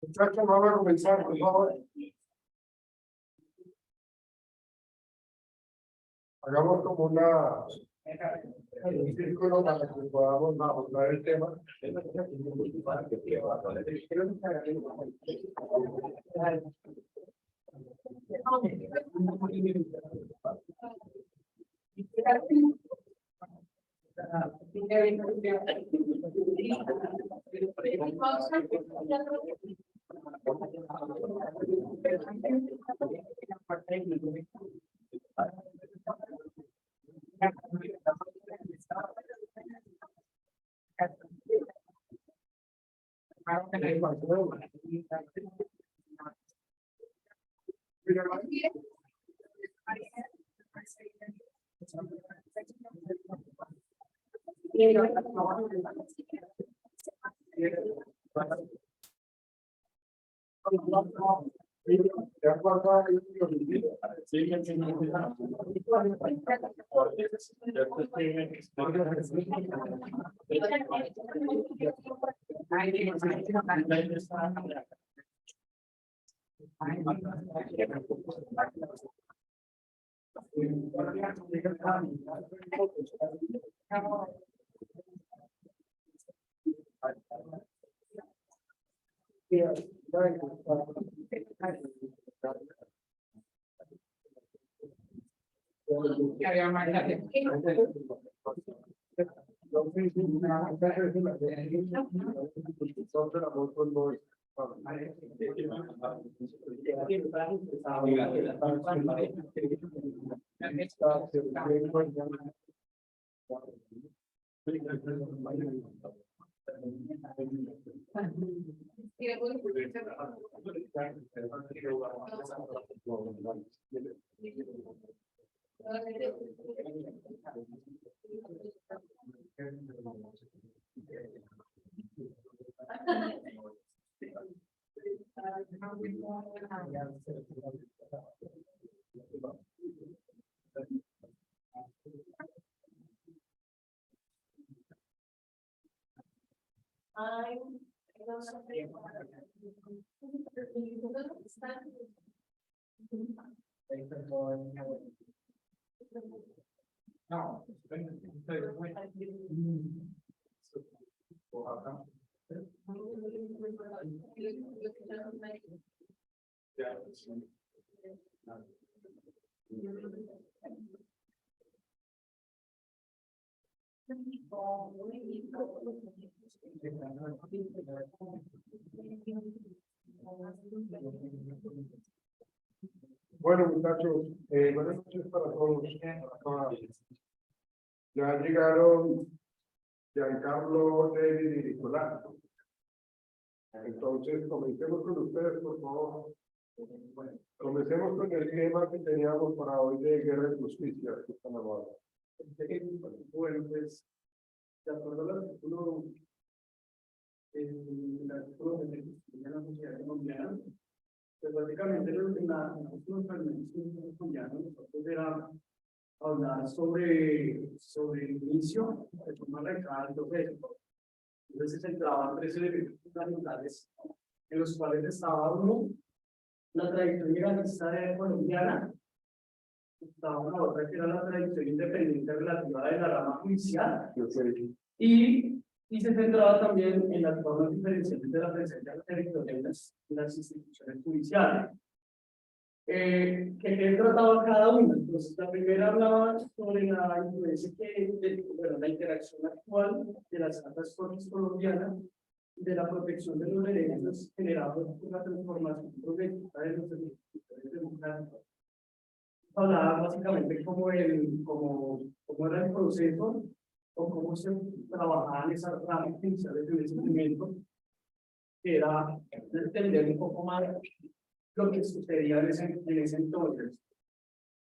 Muchachos, vamos a comenzar, por favor. Hagamos como un círculo para que podamos abordar el tema. Bueno, muchachos, buenas noches para todos. Ya llegaron Giancarlo, David y Nicolás. Entonces, comencemos con ustedes, por favor. Bueno, Comencemos con el tema que teníamos para hoy de guerra y justicia. Que están hablando. bueno, pues, de acuerdo al artículo, el artículo de la sociedad colombiana, pues básicamente en los últimos fragmentos colombianos, nosotros era hablar sobre el inicio de forma radical del proceso. Entonces se centraba en tres elementos fundamentales, en los cuales estaba uno, la tradición legalista colombiana, estaba una otra que era la tradición independiente relativa de la rama judicial, y se centraba también en las formas diferenciales de la presencia territorial en las instituciones judiciales. ¿Qué trataba cada una? Entonces, la primera hablaba sobre la influencia la interacción actual de las altas cortes colombianas, de la protección de los derechos generados por la transformación progresiva de los instituciones democráticas. Hablaba básicamente cómo era el proceso o cómo se trabajaban esas ramas judiciales en ese momento, que era entender un poco más lo que sucedía en ese entonces.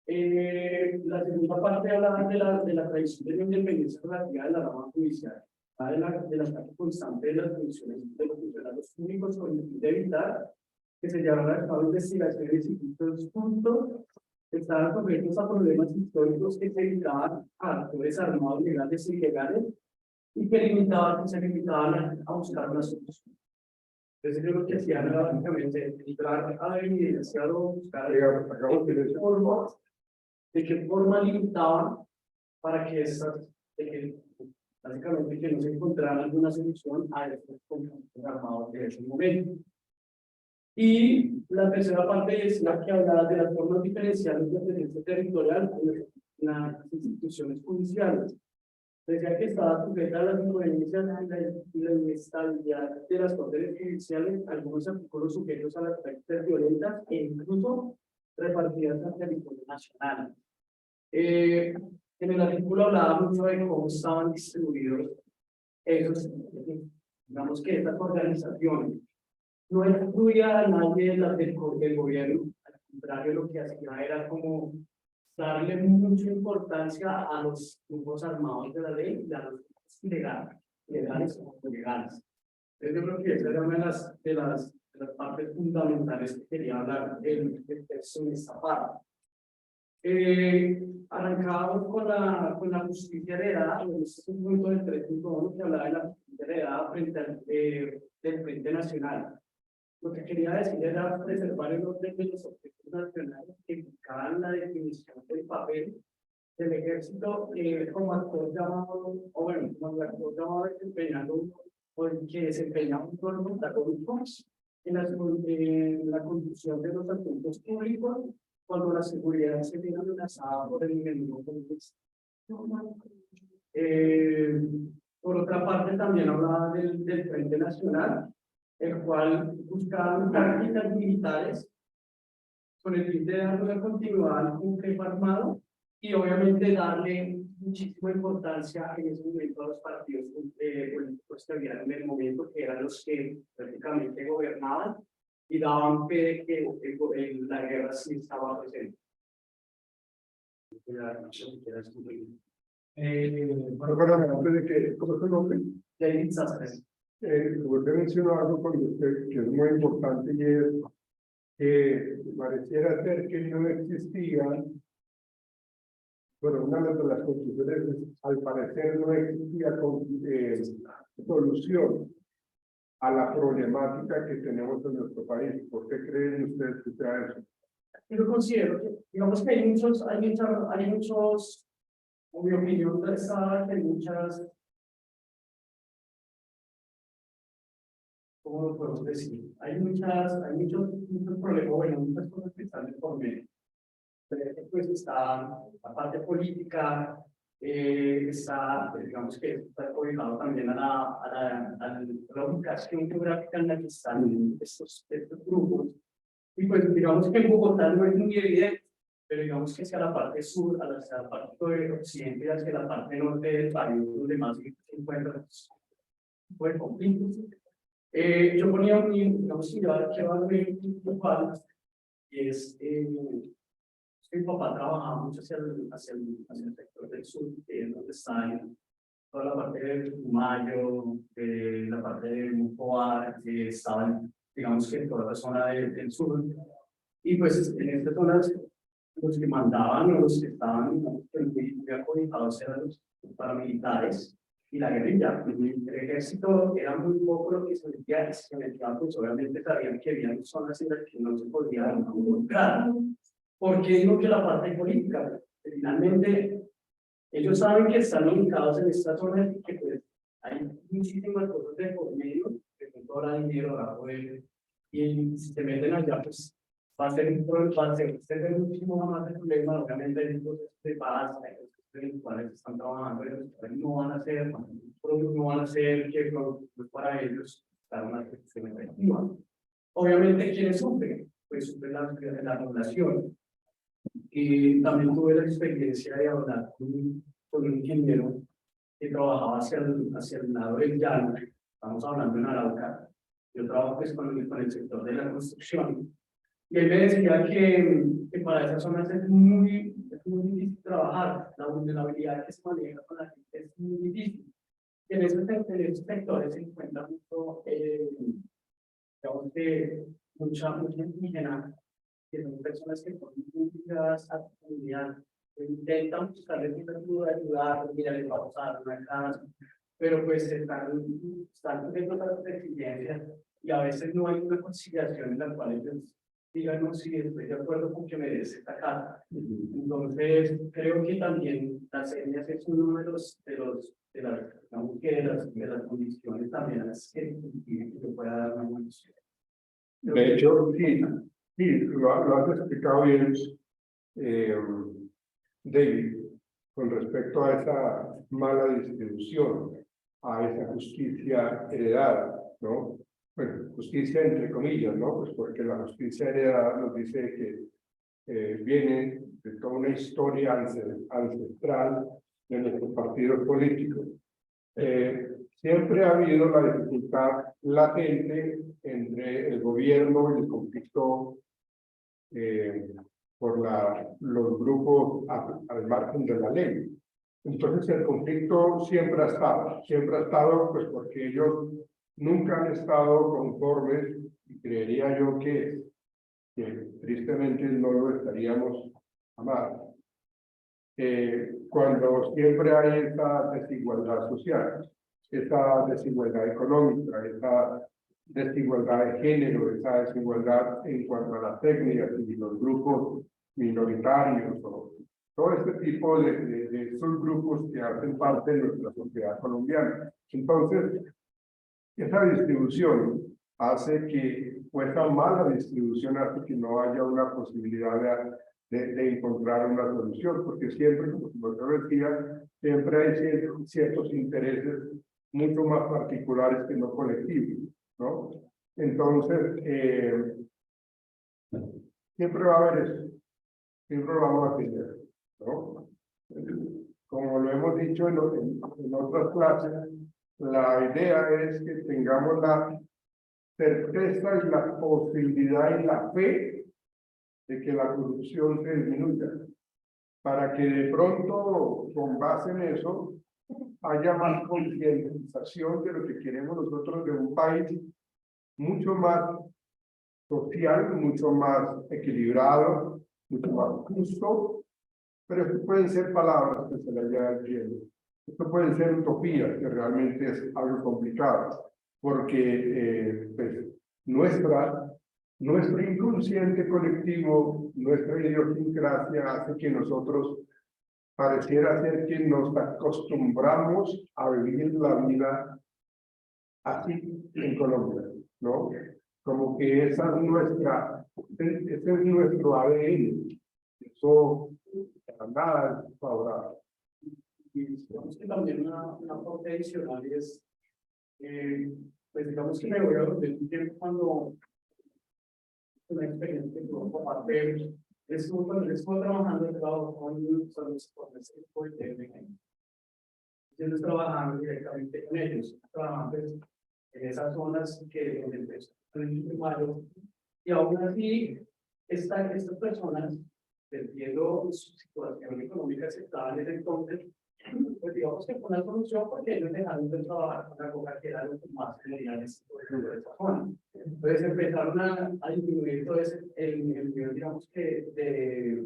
La segunda parte hablaba de la tradición de la independencia relativa de la rama judicial, del ataque constante de las funciones de los funcionarios públicos con el fin de evitar que se llevaran a cabo investigaciones y distintos puntos estaban sujetos a problemas históricos que se dedicaban a actores armados legales e ilegales y que se limitaban a buscar una solución. Entonces, yo lo que hacía era básicamente entrar a evidenciar o buscar de qué forma limitaban para que básicamente que no se encontrara alguna solución a estos conflictos armados de ese momento. Y la tercera parte es la que hablaba de las formas diferenciales de presencia territorial en las instituciones judiciales. Decía que estaba sujeta a las influencias y la inestabilidad de las cortes judiciales, algunos artículos sujetos a las prácticas violentas e incluso repartidas al territorio nacional. En el artículo hablaba mucho de cómo estaban distribuidos esos, digamos que estas organizaciones. No excluía a nadie del gobierno, al contrario, lo que hacía era como darle mucha importancia a los grupos armados de la ley y a los grupos legales o ilegales. Entonces, yo creo que esa era una de las partes fundamentales que quería hablar el texto en esta parte. Arrancábamos con la justicia heredada, este es un punto del 3.1 que hablaba de la justicia heredada frente del Frente Nacional. Lo que quería decir era preservar el orden de los objetivos nacionales que implicaban la definición del papel del ejército como actor llamado, o bueno, como actor llamado desempeñando, o que desempeñaba un rol protagónico en la conducción de los asuntos públicos cuando la seguridad se viene amenazada por el enemigo comunista. Por otra parte, también hablaba del Frente Nacional, el cual buscaba tácticas militares con el fin de dar una continuidad al conflicto armado y obviamente darle muchísima importancia en ese momento a los partidos políticos que había en el momento, que eran los que prácticamente gobernaban y daban fe de que la guerra sí estaba presente. Bueno, antes de que, ¿cómo es tu nombre? David Sastres. Usted mencionó algo con usted que es muy importante y es que pareciera ser que no existían, bueno, una de las conclusiones al parecer no existía solución a la problemática que tenemos en nuestro país. ¿Por qué creen ustedes que sea eso? Yo considero que, digamos que hay muchos, en mi opinión, hay muchas, ¿cómo lo podemos decir? Hay muchos problemas, bueno, muchas cosas que están de por medio. Pues está la parte política, está, digamos que está cobijado también a la ubicación geográfica en la que están estos grupos. Y pues digamos que en Bogotá no es muy evidente, pero digamos que hacia la parte sur, hacia la parte del occidente y hacia la parte norte del país, donde más se encuentran pues, conflictos. Yo ponía digamos que va a ver igual y es mi papá trabajaba mucho hacia el sector del sur, que es donde está toda la parte de Pumayo, la parte de Mucoa, que estaban, digamos que en toda la zona del sur. Y pues en estas zonas, los que mandaban o los que estaban muy acreditados eran los paramilitares y la guerrilla. El ejército era muy poco lo que se metía, y se metía, pues obviamente sabían que había zonas en las que no se podía involucrar. Porque digo que la parte política, finalmente, ellos saben que están ubicados en esta zona y que pues hay muchísimas cosas de por medio, que con todo el dinero, la poder, y si se meten allá, pues va a ser muchísimo más el problema. Obviamente hay cosas de paz, hay cosas en las cuales están trabajando, pero no van a ser, no van a ser que para ellos dar una protección efectiva. Obviamente, ¿quiénes sufren? Pues sufre la población. Y también tuve la experiencia de hablar con un ingeniero que trabajaba hacia el lado del llano. Estamos hablando en Arauca. Yo trabajo pues, con el sector de la construcción. Y él me decía que para esas zonas es muy difícil trabajar. La vulnerabilidad que se maneja con la gente es muy difícil. Y en esos sectores se encuentra mucho, digamos que mucha indígena, que son personas que son muy ligadas a la comunidad, que intentan buscarles ayudar, mira, les vamos a dar una casa, pero pues están teniendo otras exigencias y a veces no hay una conciliación en la cual ellos digan, no, sí, estoy de acuerdo con que me des esta casa. Entonces, creo que también las etnias es uno de las condiciones también a las que se pueda dar una condición. De hecho, sí, lo has explicado bien, David, con respecto a esa mala distribución, a esa justicia heredada, ¿no? Bueno, justicia entre comillas, ¿no? Pues porque la justicia heredada nos dice que viene de toda una historia ancestral de nuestros partidos políticos. Siempre ha habido la dificultad latente entre el gobierno y el conflicto por los grupos al margen de la ley. Entonces el conflicto siempre ha estado pues porque ellos nunca han estado conformes y creería yo que tristemente no lo estaríamos jamás. Cuando siempre hay esa desigualdad social, esa desigualdad económica, esa desigualdad de género, esa desigualdad en cuanto a las etnias y los grupos minoritarios, o todo este tipo de subgrupos que hacen parte de nuestra sociedad colombiana. Entonces, esa distribución hace que, o esa mala distribución hace que no haya una posibilidad de encontrar una solución, porque siempre, como yo decía, siempre hay ciertos intereses mucho más particulares que no colectivos, ¿no? Entonces, siempre va a haber eso, siempre lo vamos a tener, ¿no? Como lo hemos dicho en otras clases, la idea es que tengamos la certeza y la posibilidad y la fe de que la corrupción se disminuya, para que de pronto, con base en eso, haya más concientización de lo que queremos nosotros de un país mucho más social, mucho más equilibrado, mucho más justo, pero esto pueden ser palabras que se le llevan diciendo. Esto pueden ser utopías, que realmente es algo complicado, porque pues, nuestro inconsciente colectivo, nuestra idiosincrasia hace que nosotros pareciera ser que nos acostumbramos a vivir la vida así en Colombia, ¿no? Como que ese es nuestro ADN. Eso para nada es favorable. Y digamos que también una parte adicional es, pues digamos que me voy a volver un tiempo cuando una experiencia que tuvo como parte, estuvo trabajando el trabajo con los equipos de técnica. Yo estoy trabajando directamente con ellos, trabajando en esas zonas que donde empezó el primario, y aún así Estas personas, debido su situación económica aceptable en ese entonces, pues digamos que fue una solución porque ellos dejaron de trabajar con la coca que era lo que más se veía en esa zona. Entonces empezaron a disminuir todo ese, el nivel, digamos que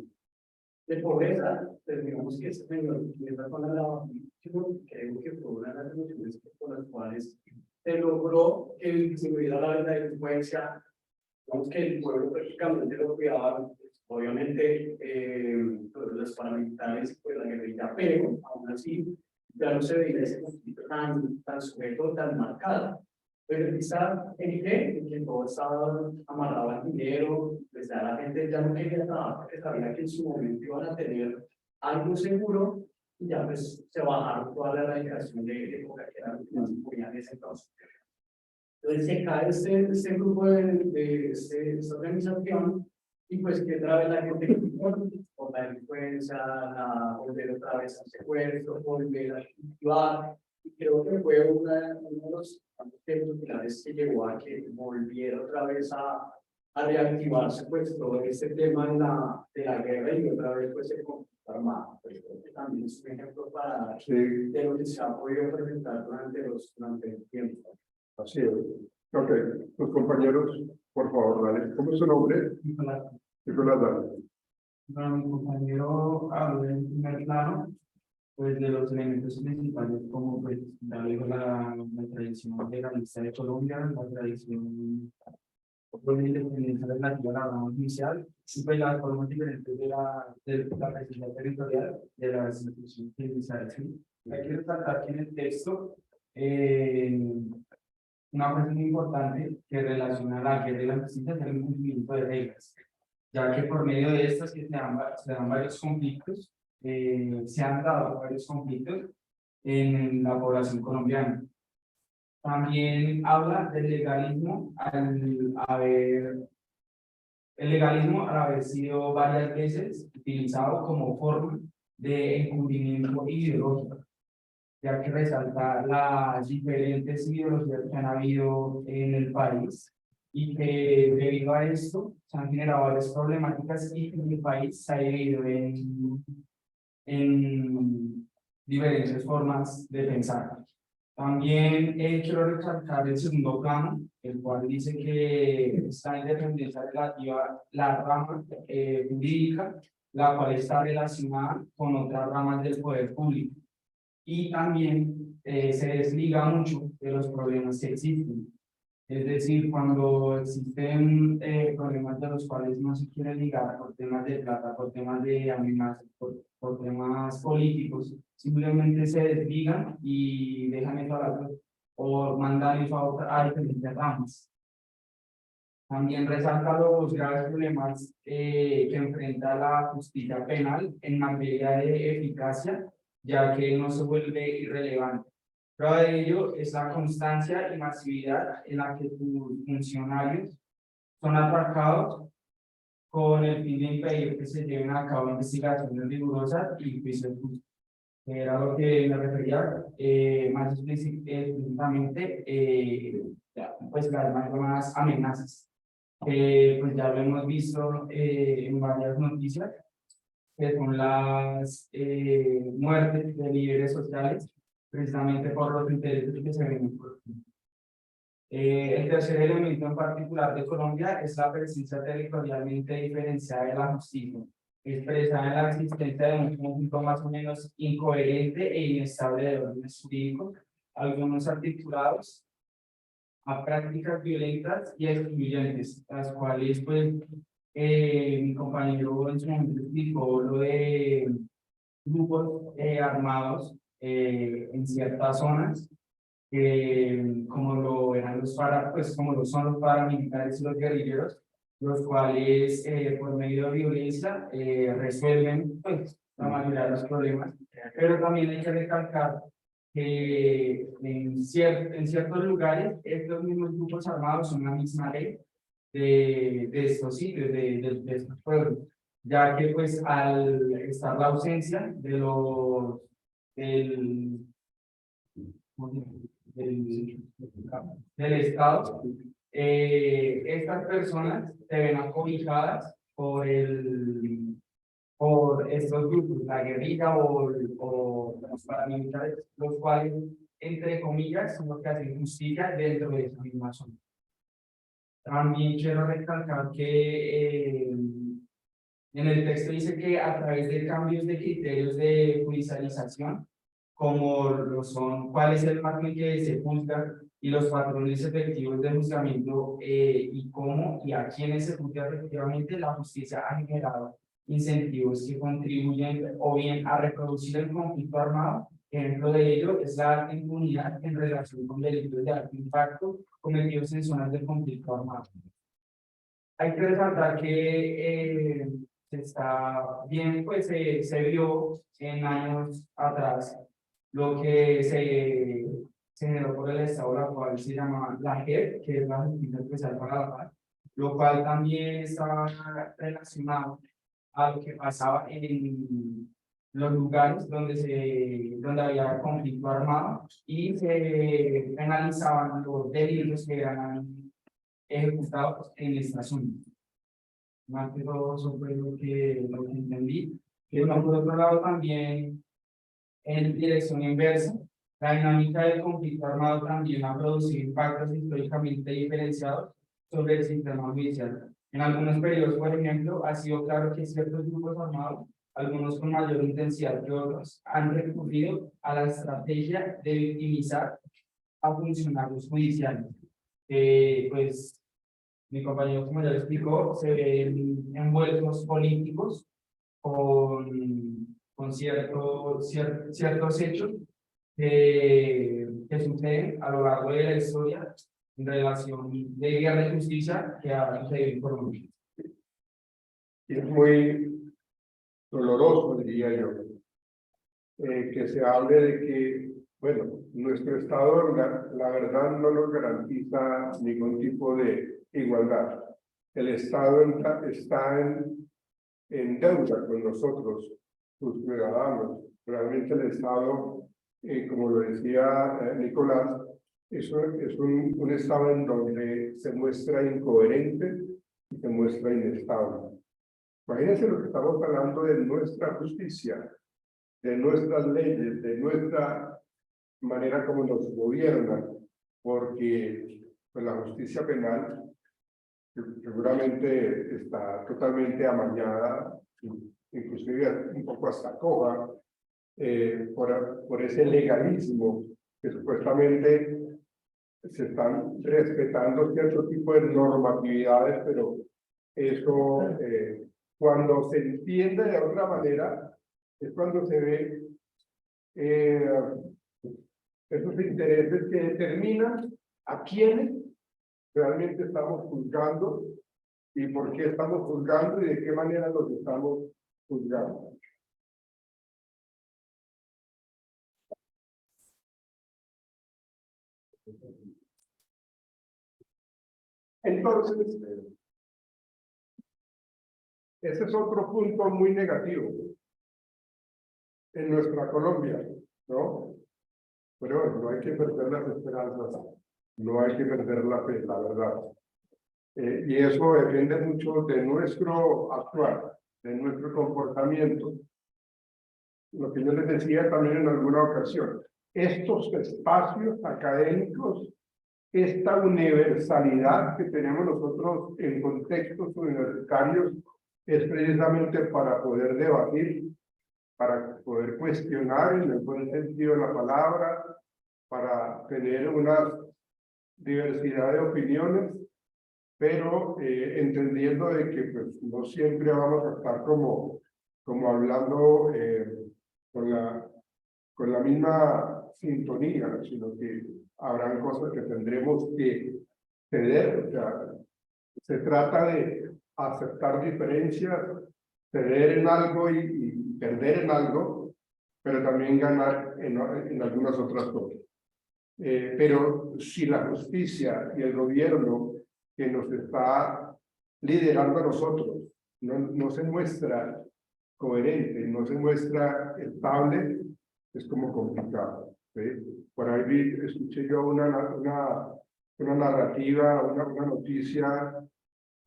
de pobreza, pues digamos que esa zona la creo que fue una de las soluciones por las cuales se logró que disminuyera la delincuencia. Digamos que el pueblo prácticamente lo cuidaba, pues, obviamente los paramilitares, pues la guerrilla, pero aún así ya no se veía ese conflicto tan sujeto, tan marcado. Pero quizá en que todo estaba amarrado al dinero, pues ya la gente ya no quería trabajar porque sabía que en su momento iban a tener algo seguro y ya pues se bajaron toda la erradicación de coca que era lo que más imponía en ese entonces. Entonces se cae este grupo esta organización y pues que otra vez la gente por la delincuencia, volver otra vez al secuestro, volver a cultivar. Y creo que fue uno de los temas pilares que llevó a que volviera otra vez a reactivarse pues todo este tema de la guerra y otra vez pues el conflicto armado. Pues creo que también es un ejemplo para dar de lo que se ha podido presentar durante el tiempo. Así es. Ok, los compañeros, por favor, dale. ¿Cómo es su nombre? Nicolás. Nicolás, dale. Bueno, mi compañero habló en primer plano, pues de los elementos principales, como pues ya digo, la tradición legalista de Colombia, la tradición de independencia relativa a la rama judicial, y pues las formas diferentes de la presencia territorial de las instituciones judiciales. ¿Sí? Hay que destacar que en el texto, una frase muy importante que relaciona la guerra y la justicia es el cumplimiento de reglas, ya que por medio de estas que se dan varios conflictos, se han dado varios conflictos en la población colombiana. También habla del legalismo al haber sido varias veces utilizado como forma de encubrimiento ideológico, ya que resalta las diferentes ideologías que han habido en el país y que debido a esto se han generado varias problemáticas y que el país se ha dividido en diferentes formas de pensar. También quiero recalcar el segundo plano, el cual dice que esta independencia relativa, la rama jurídica, la cual está relacionada con otras ramas del poder público. Y también se desliga mucho de los problemas que existen. Es decir, cuando existen problemas de los cuales no se quiere ligar por temas de plata, por temas de amenazas, por temas políticos, simplemente se desligan y dejan eso a la o mandan eso a diferentes ramas. También resalta los graves problemas que enfrenta la justicia penal en materia de eficacia, ya que no se vuelve irrelevante. Prueba de ello es la constancia y masividad en la que sus funcionarios son atacados con el fin de impedir que se lleven a cabo investigaciones rigurosas y juicios justos. Era lo que me refería más explícitamente, pues las más amenazas. Pues ya lo hemos visto en varias noticias, que son las muertes de líderes sociales, precisamente por los intereses que se ven. El tercer elemento en particular de Colombia es la presencia territorialmente diferenciada de la justicia, expresada en la existencia de un conjunto más o menos incoherente e inestable de órdenes jurídicos, algunos articulados a prácticas violentas y excluyentes, las cuales pues mi compañero en su momento explicó lo de grupos armados en ciertas zonas, como lo eran pues como lo son los paramilitares y los guerrilleros, los cuales por medio de violencia resuelven pues la mayoría de los problemas, pero también hay que recalcar que en ciertos lugares estos mismos grupos armados son la misma ley de estos sitios, de estos pueblos, ya que pues al estar la ausencia de los del, del, del Estado, estas personas se ven acobijadas por estos grupos, la guerrilla o los paramilitares, los cuales, entre comillas, son los que hacen justicia dentro de esa misma zona. También quiero recalcar que en el texto dice que a través de cambios de criterios de judicialización, como lo son cuál es el marco en que se juzga y los patrones efectivos de juzgamiento y cómo y a quiénes se juzga efectivamente, la justicia ha generado incentivos que contribuyen o bien a reproducir el conflicto armado. Ejemplo de ello es la alta impunidad en relación con delitos de alto impacto cometidos en zonas de conflicto armado. Hay que resaltar que se está bien, pues se vio en años atrás lo que se generó por el Estado, la cual se llama la JEP, que es la Justicia Especial para la Paz, lo cual también estaba relacionado a lo que pasaba en los lugares donde había conflicto armado y se penalizaban los delitos que eran ejecutados en esta zona. Más que todo, eso fue lo que entendí. Que no, por otro lado, también en dirección inversa, la dinámica del conflicto armado también ha producido impactos históricamente diferenciados sobre el sistema judicial. En algunos periodos, por ejemplo, ha sido claro que ciertos grupos armados, algunos con mayor intensidad que otros, han recurrido a la estrategia de victimizar a funcionarios judiciales. Pues mi compañero, como ya lo explicó, se ven envueltos políticos con ciertos hechos que suceden a lo largo de la historia en relación de guerra de justicia que ha sucedido en Colombia. Y es muy doloroso, diría yo, que se hable de que, bueno, nuestro Estado, la verdad, no nos garantiza ningún tipo de igualdad. El Estado está en deuda con nosotros, sus ciudadanos. Realmente el Estado, como lo decía Nicolás, es un Estado en donde se muestra incoherente y se muestra inestable. Imagínense lo que estamos hablando de nuestra justicia, de nuestras leyes, de nuestra manera como nos gobiernan, porque pues, la justicia penal seguramente está totalmente amañada, inclusive un poco hasta coja, por ese legalismo que supuestamente se están respetando cierto tipo de normatividades, pero eso cuando se entiende de otra manera es cuando se ve esos intereses que determinan a quiénes realmente estamos juzgando y por qué estamos juzgando y de qué manera los estamos juzgando. Entonces, ese es otro punto muy negativo en nuestra Colombia, ¿no? Pero bueno, no hay que perder las esperanzas, no hay que perder la fe, la verdad. Y eso depende mucho de nuestro actuar, de nuestro comportamiento. Lo que yo les decía también en alguna ocasión, estos espacios académicos, esta universalidad que tenemos nosotros en contextos universitarios, es precisamente para poder debatir, para poder cuestionar en el buen sentido de la palabra, para tener una diversidad de opiniones, pero entendiendo de que pues, no siempre vamos a estar como hablando con la misma sintonía, sino que habrán cosas que tendremos que ceder. O sea, se trata de aceptar diferencias, ceder en algo y perder en algo, pero también ganar en algunas otras cosas. Pero si la justicia y el gobierno que nos está liderando a nosotros no se muestra coherente, no se muestra estable, es como complicado. ¿Sí? Por ahí escuché yo una narrativa, una noticia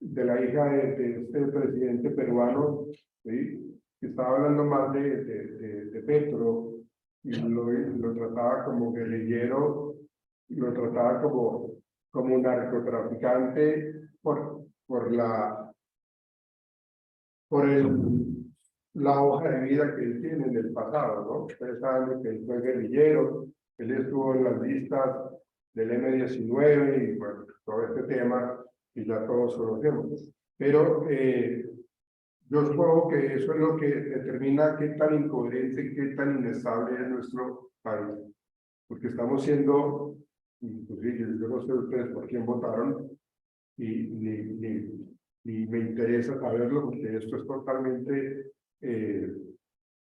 de la hija de este presidente peruano, ¿sí? Que estaba hablando más de Petro y lo trataba como guerrillero, lo trataba como un narcotraficante por la hoja de vida que él tiene en el pasado, ¿no? Ustedes saben que él fue guerrillero, él estuvo en las listas del M-19 y bueno, todo este tema, y ya todos conocemos. Pero yo supongo que eso es lo que determina qué tan incoherente, qué tan inestable es nuestro país. Porque estamos siendo, inclusive, yo no sé ustedes por quién votaron, y ni me interesa saberlo, porque esto es totalmente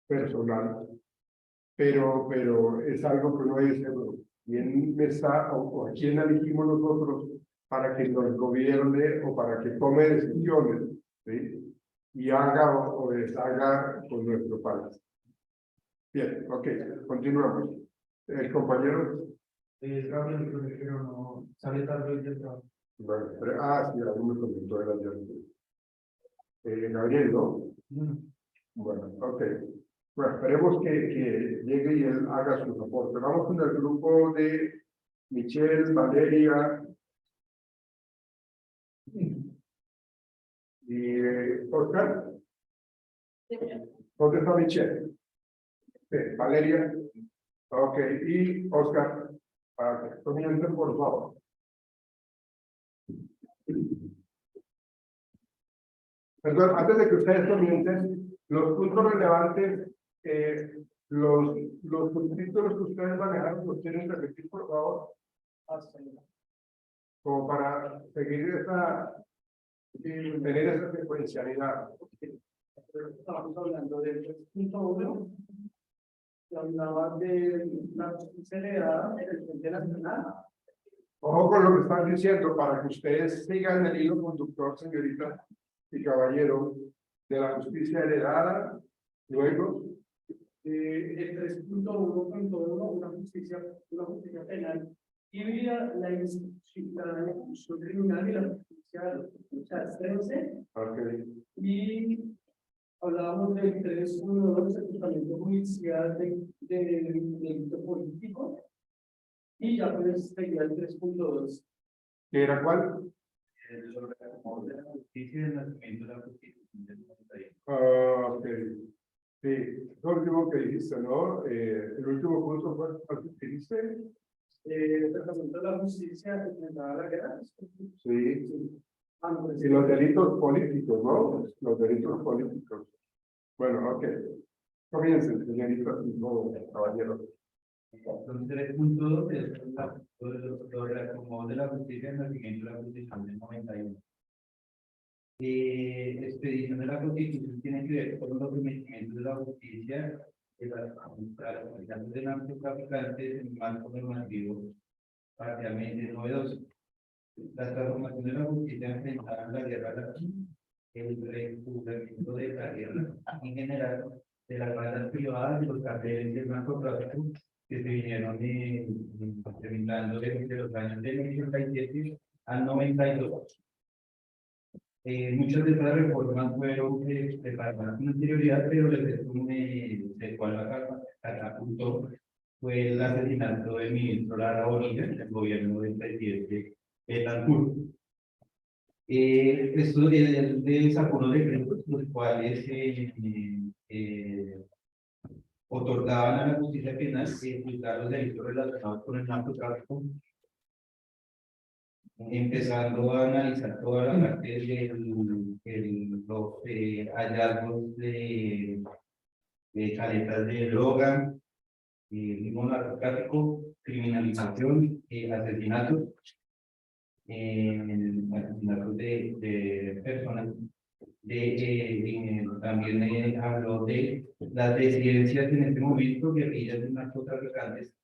personal. Pero es algo que uno dice, bueno, ¿quién está o a quién elegimos nosotros para que nos gobierne o para que tome decisiones, ¿sí? Y haga o deshaga con nuestro país? Bien, ok, continuamos. El compañero. Gabriel, pero no sale tarde hoy del trabajo. Bueno, sí, algo me comentó el ayer. Gabriel, ¿no? Bueno, ok. Bueno, esperemos que llegue y él haga su reporte. Vamos con el grupo de Michelle, Valeria y Oscar. ¿Dónde está Michelle? Valeria. Ok, y Oscar. Para que comiencen, por favor. Perdón, antes de que ustedes comiencen, los puntos relevantes, los subtítulos que ustedes manejaron, ¿los quieren repetir, por favor? Como para seguir tener esa secuencialidad. Estamos hablando del 3.1, que hablaba de la justicia heredada del Frente Nacional. Ojo con lo que están diciendo, para que ustedes sigan el hilo conductor, señorita y caballero, de la justicia heredada, luego. El 3.1.1, una justicia penal, y la institución criminal y la justicia, o sea, 13, Okay. y hablábamos del 3.1, el tratamiento judicial de delito político, y ya pues sería el 3.2. ¿Qué era cuál? Sobre la justicia y el nacimiento de la Constitución del 91. Ok. Sí, es lo último que dijiste, ¿no? El último punto fue ¿cuál que dijiste? El tratamiento de la justicia enfrentada a la guerra. Sí. Pues, Y los delitos políticos, ¿no? Los delitos políticos. Bueno, ok. Comiencen, señorita, no, caballero. Entonces, 3.2 es sobre el acomodo de la justicia y el nacimiento de la Constitución del 91. Expedición de la Constitución tiene que ver con los sometimientos de la justicia de las aplicaciones de narcotraficantes en marco normativo parcialmente novedoso. La transformación de la justicia enfrentada a la guerra latina, el recubrimiento de la guerra en general, de las bandas privadas y los carteles del narcotráfico que se vinieron incrementando desde los años del 87 al 92. Muchas de estas reformas fueron preparadas con anterioridad, pero el resumen de cual catapultó fue el asesinato del ministro Lara Bonilla en el gobierno del presidente Betancourt. Esto de sacó unos decretos los cuales otorgaban a la justicia penal juzgar los delitos relacionados con el narcotráfico, empezando a analizar toda la parte de los hallazgos de caletas de droga, mismo narcotráfico, criminalización, asesinatos, asesinatos de personas. También habló de las disidencias en este momento, guerrillas de narcotraficantes,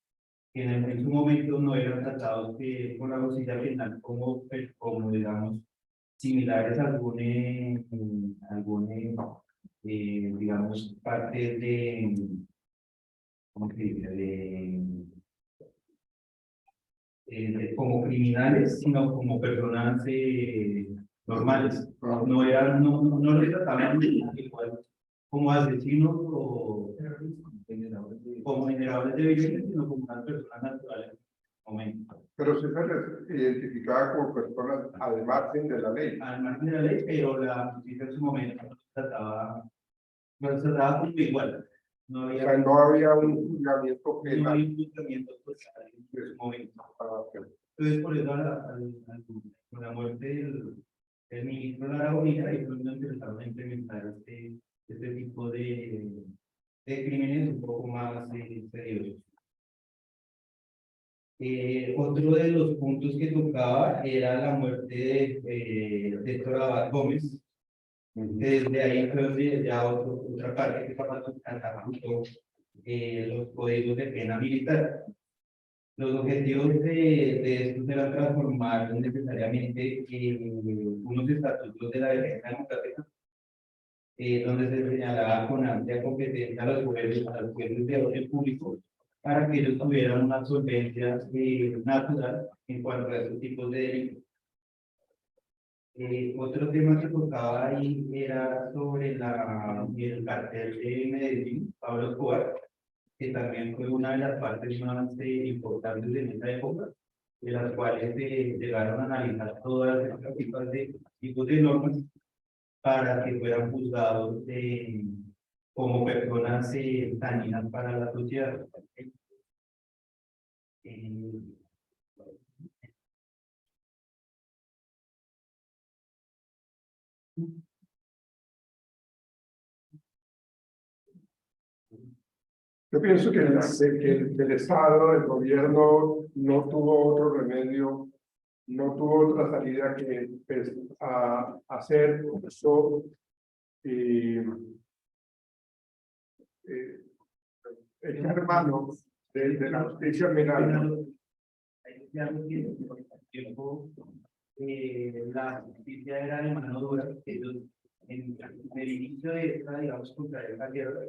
que en su momento no eran tratados con la justicia penal como digamos, similares a digamos, partes ¿cómo se dice? Como criminales, sino como personas normales. No eran, no los trataban igual como asesinos o como generadores de violencia, sino como unas personas naturales en ese momento. Pero se les identificaba como personas al margen de la ley. Al margen de la ley, pero la justicia en su momento no los trataba como igual. No O había, sea, no había un juzgamiento no penal. había un juzgamiento total en ese momento. Entonces, por eso, con la muerte del ministro Lara Bonita, y cuando empezaron a implementar este tipo de crímenes un poco más seriosos. Otro de los puntos que tocaba era la muerte de Héctor Abad Gómez. Desde ahí fue donde ya otra parte que estaba tocando los códigos de pena militar. Los objetivos de estos eran transformar necesariamente unos estatutos de la defensa democrática, donde se señalaba con amplia competencia a los jueces de orden público para que ellos tuvieran una solvencia natural en cuanto a estos tipos de delitos. Otro tema que tocaba ahí era sobre el cartel de Medellín, Pablo Escobar, que también fue una de las partes más importantes de esa época, de las cuales se llegaron a analizar todas estas tipos de normas para que fueran juzgados como personas dañinas para la sociedad. Yo pienso que el Estado, el gobierno, no tuvo otro remedio, no tuvo otra salida que pues, a hacer eso y echar mano de la justicia penal. La justicia era de mano dura. Ellos, en el inicio de esta, digamos, contra esta guerra,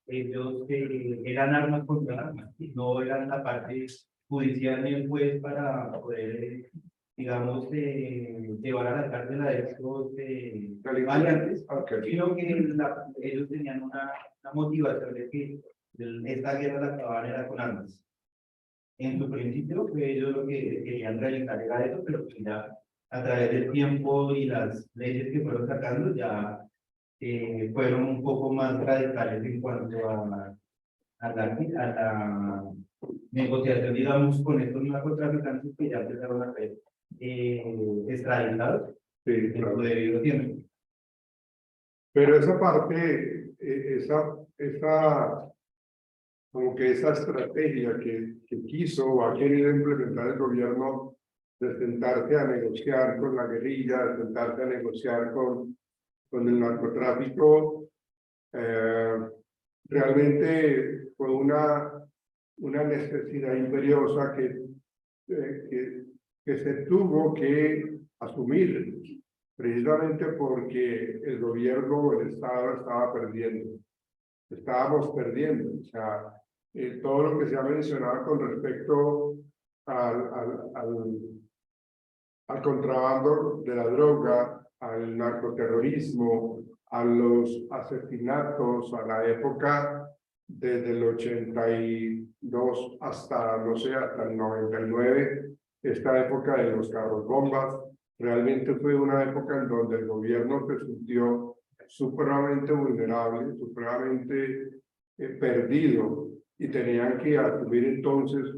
ellos eran armas contra armas, no eran la parte judicial ni el juez para poder, digamos, llevar a la cárcel a estos variantes, sino que ellos tenían una motivación de que esta guerra la acababan era con armas. En su principio, ellos lo que querían realizar era eso, pero pues ya a través del tiempo y las leyes que fueron sacando, ya fueron un poco más radicales en cuanto a la negociación, digamos, con estos narcotraficantes que ya empezaron a ser extraditados en su debido tiempo. Pero esa parte, como que esa estrategia que quiso o ha querido implementar el gobierno de sentarse a negociar con la guerrilla, de sentarse a negociar con el narcotráfico, realmente fue una necesidad imperiosa que se tuvo que asumir, precisamente porque el gobierno, el Estado estaba perdiendo. Estábamos perdiendo, o sea, todo lo que se ha mencionado con respecto al contrabando de la droga, al narcoterrorismo, a los asesinatos, a la época desde el 82 hasta, no sé, hasta el 99, esta época de los carros bombas, realmente fue una época en donde el gobierno se sintió supremamente vulnerable, supremamente perdido, y tenían que asumir entonces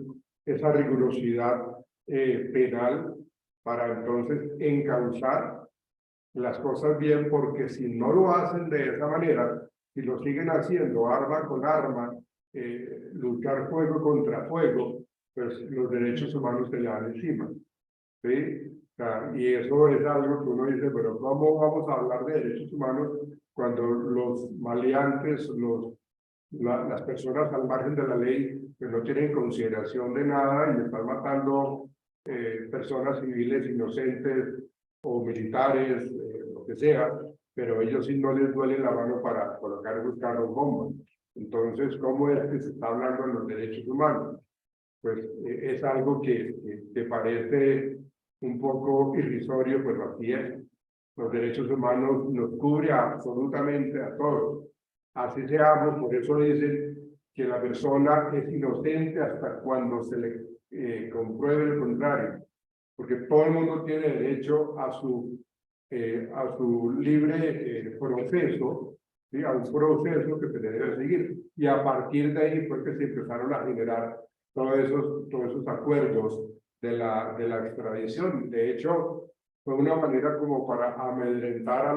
esa rigurosidad penal para entonces encauzar las cosas bien, porque si no lo hacen de esa manera, si lo siguen haciendo arma con arma, luchar fuego contra fuego, pues los derechos humanos se le dan encima, ¿sí? O sea, y eso es algo que uno dice, pero ¿cómo vamos a hablar de derechos humanos cuando los maleantes, las personas al margen de la ley, que no tienen consideración de nada y están matando personas civiles inocentes o militares, lo que sea, pero ellos sí no les duele la mano para colocar esos carros bombas? Entonces, ¿cómo es que se está hablando de los derechos humanos? Pues es algo que parece un poco irrisorio, pero así es. Los derechos humanos nos cubre absolutamente a todos. Así seamos, por eso dicen que la persona es inocente hasta cuando se le compruebe el contrario, porque todo el mundo tiene derecho a su libre proceso, ¿sí? A un proceso que se le debe seguir. Y a partir de ahí fue que se empezaron a generar todos esos acuerdos de la extradición. De hecho, fue una manera como para amedrentar a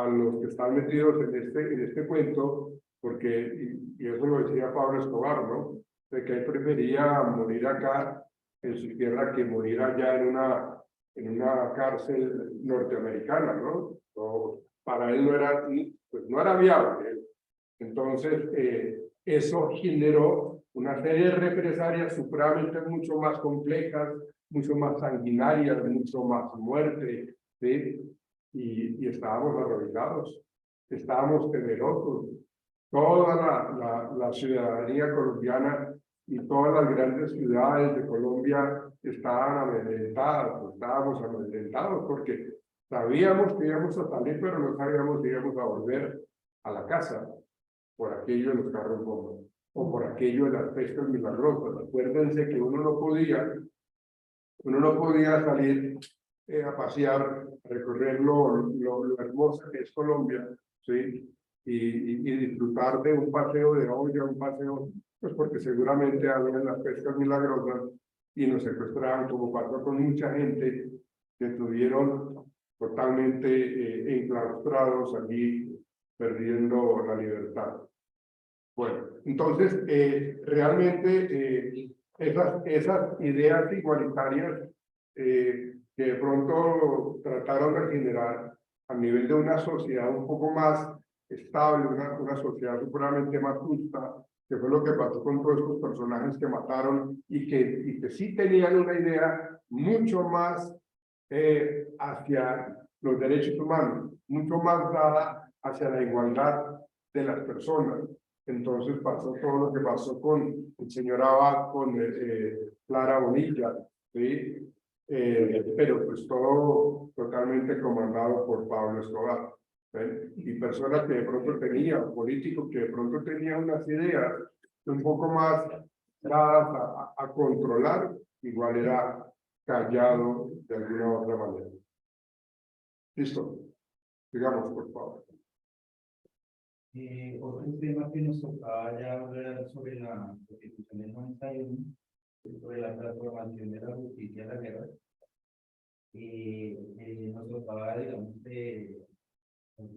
los que están metidos en este cuento, porque, y eso lo decía Pablo Escobar, ¿no? De que él prefería morir acá en su tierra que morir allá en una cárcel norteamericana, ¿no? Para él no era viable. Entonces, eso generó una serie de represalias supremamente mucho más complejas, mucho más sanguinarias, mucho más muerte, ¿sí? Y estábamos arrodillados, estábamos temerosos. Toda la ciudadanía colombiana y todas las grandes ciudades de Colombia estaban amedrentadas, estábamos amedrentados porque sabíamos que íbamos a salir, pero no sabíamos si íbamos a volver a la casa por aquello de los carros bomba o por aquello de las pescas milagrosas. Acuérdense que uno no podía salir a pasear, recorrer lo hermoso que es Colombia, ¿sí? Y disfrutar de un paseo de olla, un paseo, pues porque seguramente habían las pescas milagrosas y nos secuestraban, como pasó con mucha gente que estuvieron totalmente enclaustrados allí, perdiendo la libertad. Bueno, entonces, realmente esas ideas igualitarias que de pronto trataron de generar a nivel de una sociedad un poco más estable, una sociedad seguramente más justa, que fue lo que pasó con todos estos personajes que mataron y que sí tenían una idea mucho más hacia los derechos humanos, mucho más dada hacia la igualdad de las personas. Entonces pasó todo lo que pasó con el señor Abad, con Clara Bonilla, ¿sí? Pero pues todo totalmente comandado por Pablo Escobar. ¿Ven? Y personas que de pronto tenían, políticos que de pronto tenían unas ideas un poco más dadas a controlar, igual era callado de alguna otra manera. Listo, digamos por favor. Otro tema que nos tocaba ya hablar sobre la Constitución del 91, sobre la transformación de la justicia a la guerra. Nos tocaba, digamos,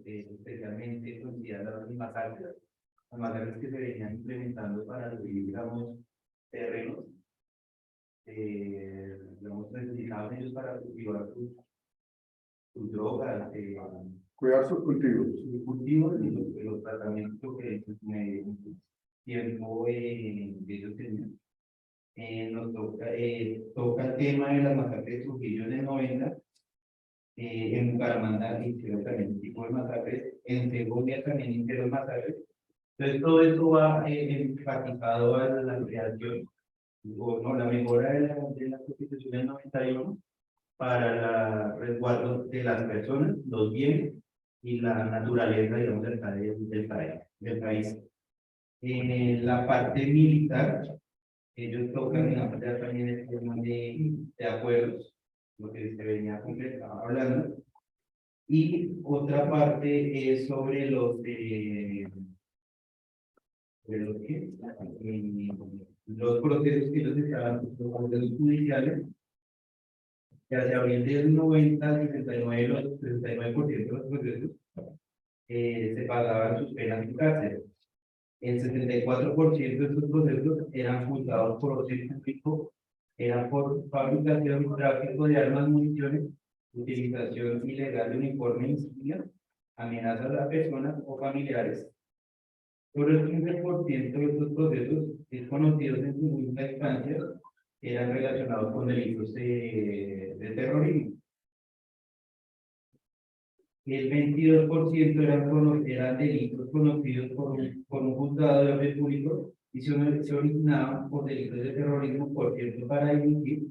especialmente considerar las masacres que se venían implementando para digamos, terrenos, digamos, necesitaban ellos para cultivar sus drogas, Cuidar sus cultivos. y los tratamientos que en su tiempo ellos tenían. Nos toca el tema de las masacres de Trujillo en el 90, en Bucaramanga hicieron también tipo de masacres, en Segovia también hicieron masacres. Entonces todo esto va enfatizado a la creación, o no, la mejora de la Constitución del 91 para el resguardo de las personas, los bienes y la naturaleza, digamos, del país. En la parte militar, ellos tocan digamos, ya también el tema de acuerdos, lo que se venía hablando. Y otra parte es sobre los procesos que ellos estaban, los procesos judiciales, que hacia abril del 90 al 69%, los 69% de los procesos se pagaban sus penas en cárcel. El 74% de estos procesos eran juzgados por orden público, eran por fabricación y tráfico de armas, municiones, utilización ilegal de uniforme insignia, amenazas a personas o familiares. Sobre el 15% de estos procesos desconocidos en su única instancia eran relacionados con delitos de terrorismo. El 22% eran delitos conocidos por un juzgado de orden público y se originaban por delitos de terrorismo, por cierto, para emitir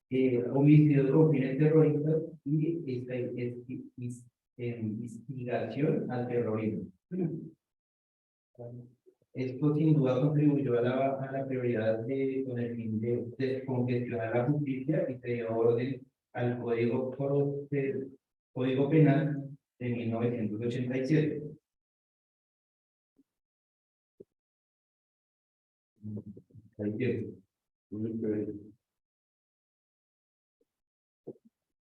homicidios con fines terroristas y instigación al terrorismo. Esto sin duda contribuyó a la prioridad con el fin de descongestionar la justicia y se dio orden al Código Penal de 1987. Ahí tiene.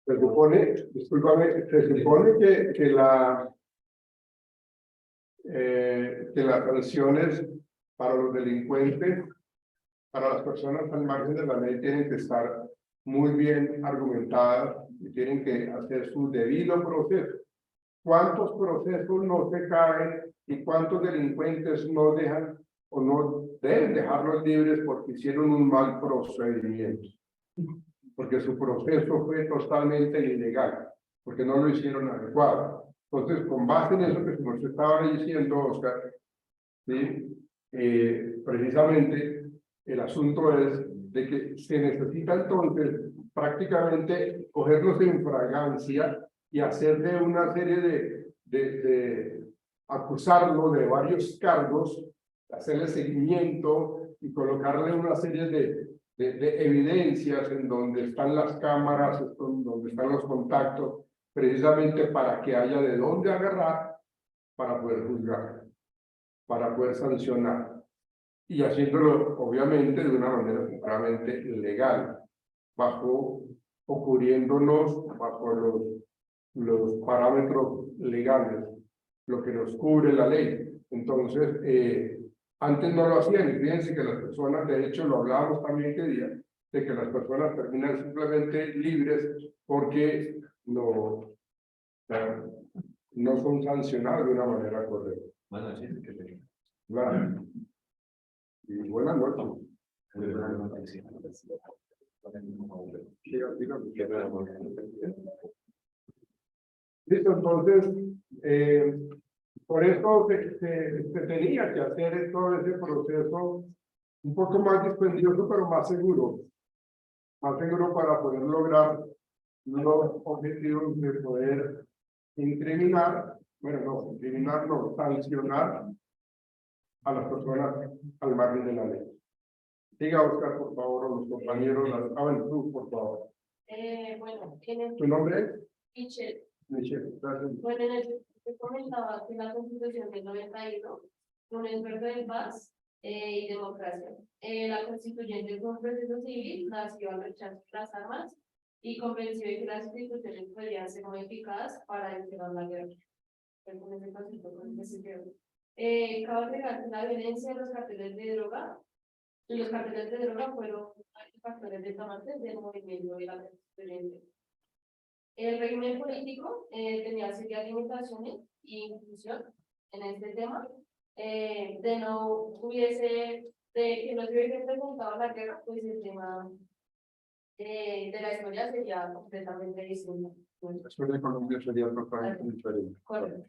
Se supone, discúlpame, se supone que las sanciones para los delincuentes, para las personas al margen de la ley, tienen que estar muy bien argumentadas y tienen que hacer su debido proceso. ¿Cuántos procesos no se caen y cuántos delincuentes no dejan o no deben dejarlos libres porque hicieron un mal procedimiento? Porque su proceso fue totalmente ilegal, porque no lo hicieron adecuado. Entonces, con base en eso que nos estaba diciendo Oscar, ¿sí? Precisamente el asunto es de que se necesita entonces prácticamente cogerlos en fragancia y hacerle una serie de acusarlo de varios cargos, hacerle seguimiento y colocarle una serie de evidencias en donde están las cámaras, donde están los contactos, precisamente para que haya de dónde agarrar para poder juzgar, para poder sancionar, y haciéndolo obviamente de una manera totalmente legal, ocurriéndonos bajo los parámetros legales, lo que nos cubre la ley. Entonces, antes no lo hacían, y fíjense que las personas, de hecho lo hablábamos también que día, de que las personas terminan simplemente libres porque no son sancionadas de una manera correcta. Bueno, sí, que Claro. Y buenas noches. Listo, entonces, por eso se tenía que hacer todo ese proceso un poco más dispendioso, pero más seguro para poder lograr los objetivos de poder incriminar, no, sancionar a las personas al margen de la ley. Diga, Oscar, por favor, o los compañeros, bueno, tú, por favor. Bueno, ¿Tu nombre es? Michelle. Michelle, gracias. Bueno, te comentaba que la Constitución del 91 un esfuerzo de paz y democracia. La constituyente fue un proceso civil, nació al rechazo de las armas y convenció de que las instituciones podrían ser modificadas para evitar la guerra. Cabe agregar que la violencia de los carteles de droga fueron factores detonantes del movimiento de la constituyente. El régimen político tenía serias limitaciones e inclusión en este tema. De que no se hubiese presentado la guerra, pues el tema de la historia sería completamente distinto. La historia de Colombia sería totalmente diferente. Correcto.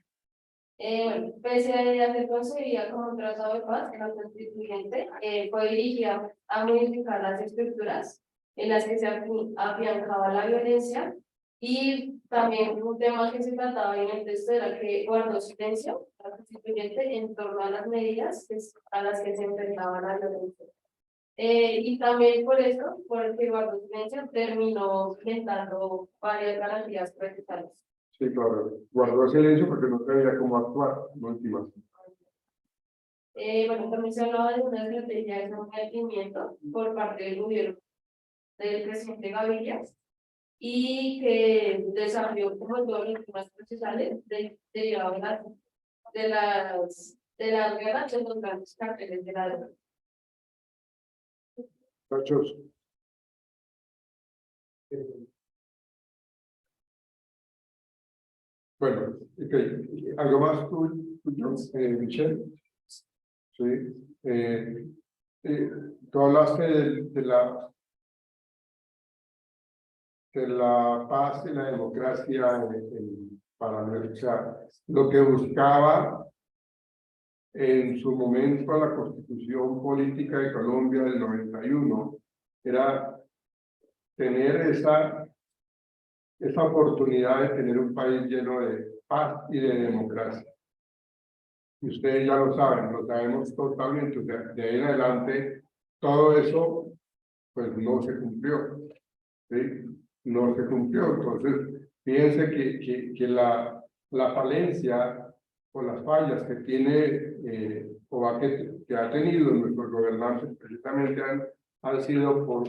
Bueno, pese a ser concebida como un tratado de paz, la constituyente fue dirigida a modificar las estructuras en las que se afianzaba la violencia, y también un tema que se trataba en el texto era que guardó silencio la constituyente en torno a las medidas a las que se enfrentaba la violencia. Y también por eso, por el que guardó silencio, terminó inventando varias garantías procesales. Sí, claro. Guardó silencio porque no sabía cómo actuar, en últimas. Bueno, también se hablaba de una estrategia de sometimiento por parte del gobierno del presidente Gaviria, y que desarrolló como todos los temas procesales derivados de las guerras de los grandes carteles de la droga. Muchachos. Bueno, okay. ¿Algo más tú Michelle? Sí. Tú hablaste de la paz y la democracia para o sea, lo que buscaba en su momento la Constitución Política de Colombia del 91 era tener esa oportunidad de tener un país lleno de paz y de democracia. Y ustedes ya lo saben, lo sabemos totalmente. De ahí en adelante, todo eso, pues no se cumplió. ¿Sí? No se cumplió. Entonces, fíjense que la falencia o las fallas que tiene que ha tenido nuestros gobernantes precisamente han sido por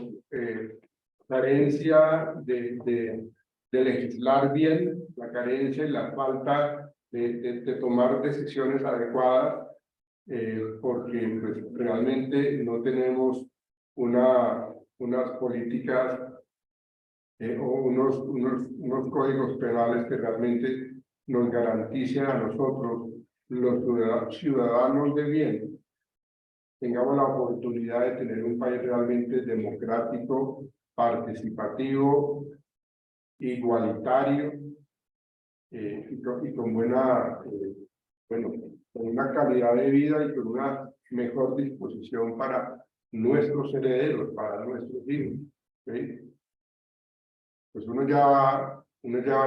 carencia de legislar bien, la carencia y la falta de tomar decisiones adecuadas, porque pues, realmente no tenemos unas políticas o unos códigos penales que realmente nos garanticen a nosotros, los ciudadanos de bien, tengamos la oportunidad de tener un país realmente democrático, participativo, igualitario y con buena, bueno, con una calidad de vida y con una mejor disposición para nuestros herederos, para nuestros hijos. ¿Sí? Pues uno ya va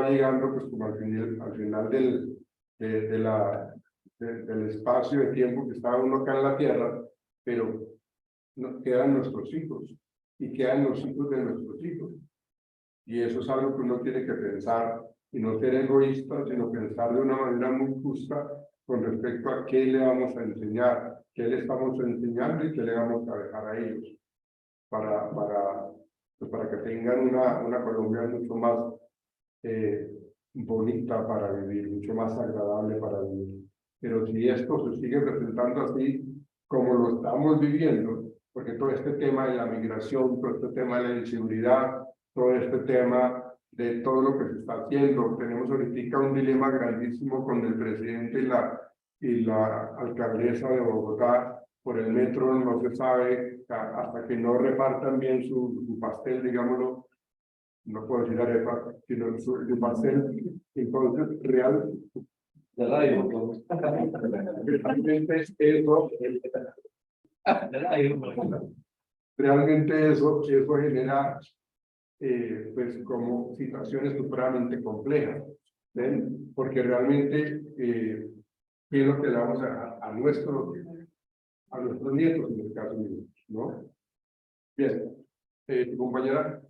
llegando pues como al final del espacio de tiempo que está uno acá en la tierra, pero quedan nuestros hijos y quedan los hijos de nuestros hijos. Y eso es algo que uno tiene que pensar y no ser egoísta, sino pensar de una manera muy justa con respecto a qué le vamos a enseñar, qué le estamos enseñando y qué le vamos a dejar a ellos para que tengan una Colombia mucho más bonita para vivir, mucho más agradable para vivir. Pero si esto se sigue presentando así como lo estamos viviendo, porque todo este tema de la migración, todo este tema de la inseguridad, todo este tema de todo lo que se está haciendo, tenemos ahorita un dilema grandísimo con el presidente y la alcaldesa de Bogotá. Por el metro no se sabe, hasta que no repartan bien su pastel, digámoslo, no puedo decir arepa, sino su pastel. Entonces, realmente eso genera pues como situaciones supremamente complejas, ¿ven? Porque realmente ¿qué es lo que le vamos a dejar a nuestros nietos en el caso mío, ¿no? Bien, compañera,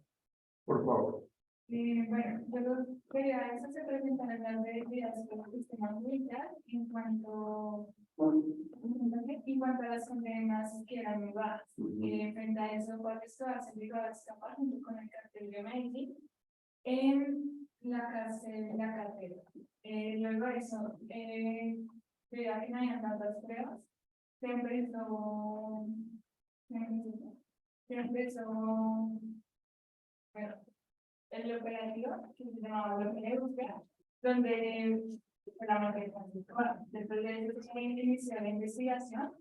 por favor. Bueno, yo quería eso se presentan en las medidas del sistema militar en cuanto a las condenas que eran muy bajas. Frente a eso, porque esto ha servido a escapar junto con el cartel de Medellín en la cárcel, luego de eso, debido a que no habían tantas pruebas, se empezó, bueno, el operativo que se llamaba Bloque de Búsqueda, donde después de eso se inició la investigación,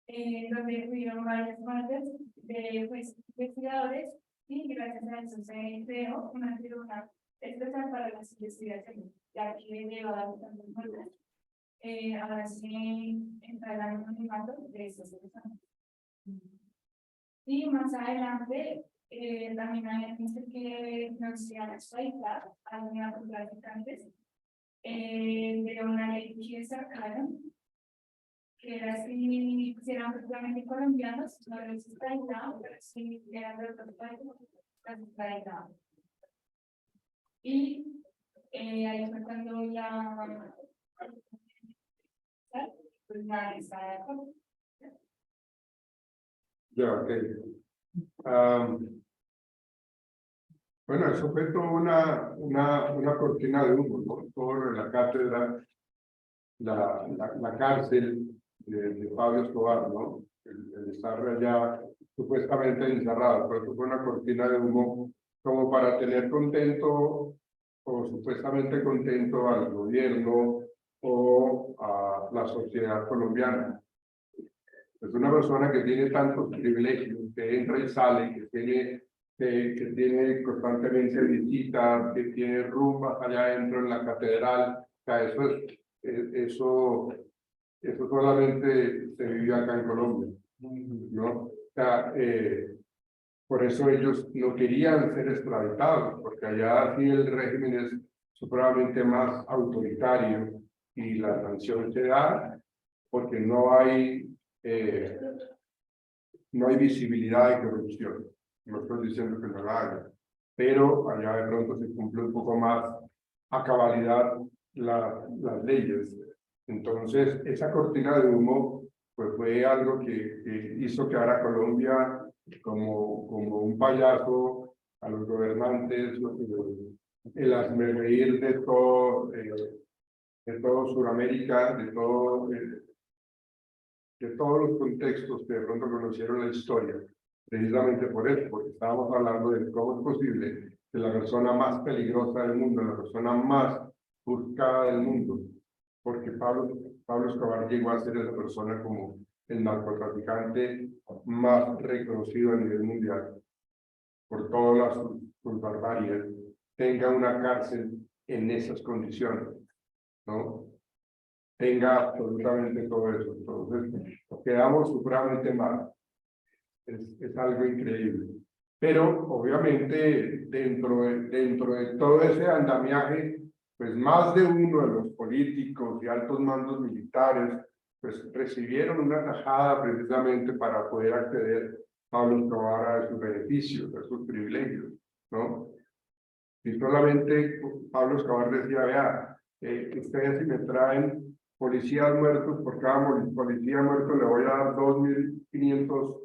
donde hubieron varias partes de investigadores y gracias a eso se creó una tribuna especial para las investigaciones, ya que lleva tantas muertes. Ahora sí entra el anonimato de estos personas. Y más adelante, también hay gente que nos iban a extraditar a los narcotraficantes de una ley que sacaron, que era si eran prácticamente colombianos, no los extraditaban, pero si eran de otros países, los extraditaban. Y ahí fue cuando pues nadie está de acuerdo. Ya, ok. Bueno, eso fue toda una cortina de humo, ¿no? Todo la cátedra, la cárcel de Pablo Escobar, ¿no? El estar allá supuestamente encerrado, pero eso fue una cortina de humo como para tener contento o supuestamente contento al gobierno o a la sociedad colombiana. Es una persona que tiene tantos privilegios, que entra y sale, que tiene constantemente visitas, que tiene rumbas allá adentro en la catedral. O sea, eso solamente se vive acá en Colombia, ¿no? O sea, Por eso ellos no querían ser extraditados, porque allá sí el régimen es supremamente más autoritario y la sanción se da porque no hay visibilidad de corrupción. No estoy diciendo que no la haya, pero allá de pronto se cumple un poco más a cabalidad las leyes. Entonces, esa cortina de humo pues fue algo que hizo que ahora Colombia como un payaso a los gobernantes, el hazmerreír de todo Sudamérica, de todos los contextos que de pronto conocieron la historia, precisamente por eso, porque estábamos hablando de cómo es posible que la persona más peligrosa del mundo, la persona más buscada del mundo, porque Pablo Escobar llegó a ser esa persona como el narcotraficante más reconocido a nivel mundial, por todas sus barbaries, tenga una cárcel en esas condiciones, ¿no? Tenga absolutamente todo eso. Entonces, quedamos supremamente mal. Es algo increíble. Pero, obviamente, dentro de todo ese andamiaje, pues más de uno de los políticos y altos mandos militares, pues recibieron una tajada precisamente para poder acceder Pablo Escobar a sus beneficios, a sus privilegios, ¿no? Y solamente Pablo Escobar decía, vea, ustedes si me traen policías muertos, por cada policía muerto le voy a dar $2.500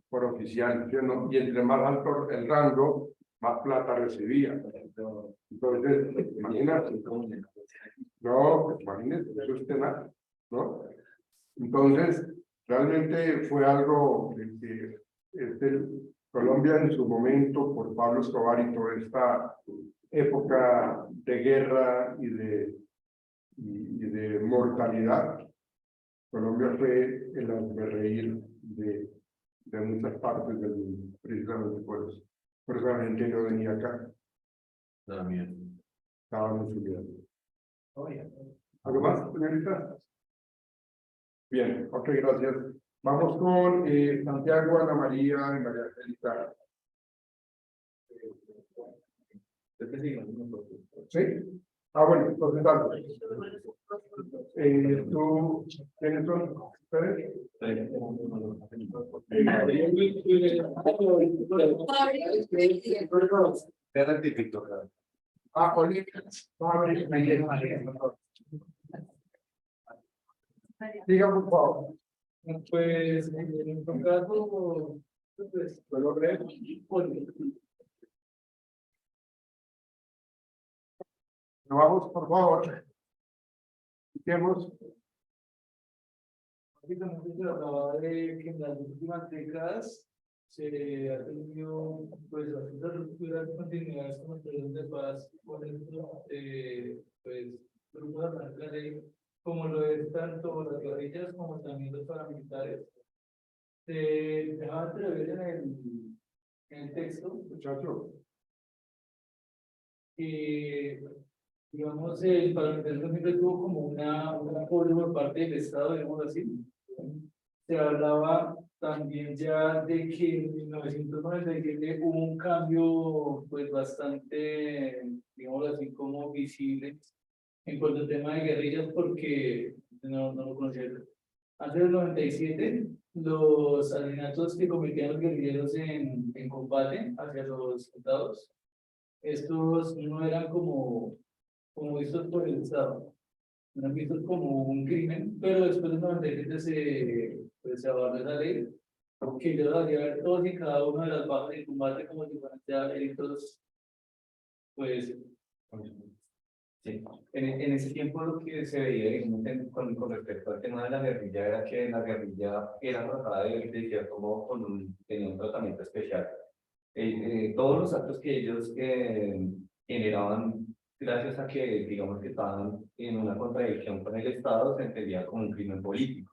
por oficial, ¿sí? ¿No? Y entre más alto el rango, más plata recibía. Entonces, imagínate, no, imagínate, eso es tenaz, ¿no? Entonces, realmente fue algo que Colombia en su momento, por Pablo Escobar y toda esta época de guerra y de mortalidad, Colombia fue el hazmerreír de muchas partes del mundo, precisamente por eso. Por eso la gente no venía acá. También. Estábamos subiendo. ¿Algo más, señorita? Bien, ok, gracias. Vamos con Santiago, Ana María y María Angélica. ¿Sí? Ah, bueno, entonces dale. ¿Tú tienes ustedes? Te rectifico. Ah, Olivia. Diga, por favor. Pues, en nuestro caso, pues, Lo breve. Nos vamos, por favor. Quitemos. básicamente se hablaba de que en las últimas décadas se ha tenido, pues, bastantes rupturas, continuidades con los periodos de paz, por ejemplo, pues, grupos armados de la ley, como lo es tanto las guerrillas como también los paramilitares. Se dejaba entrever en el texto Muchachos. que, digamos, el parlamentarismo siempre tuvo como un apoyo por parte del Estado, digamos así. Se hablaba también ya de que en 1997 hubo un cambio pues bastante, digamos así, como visible en cuanto al tema de guerrillas, porque no lo conocía. Antes del 97, los asesinatos que cometían los guerrilleros en combate hacia los soldados, estos no eran como vistos por el Estado, eran vistos como un crimen, pero después del 97 se abordó esa ley, que yo debería ver todos y cada uno de las bajas de combate como si fueran ya delitos, pues. Sí. En ese tiempo lo que se veía digamos, con respecto al tema de la guerrilla era que la guerrilla era tratada de cierto modo tenía un tratamiento especial. Todos los actos que ellos generaban gracias a que digamos que estaban en una contradicción con el Estado se entendía como un crimen político.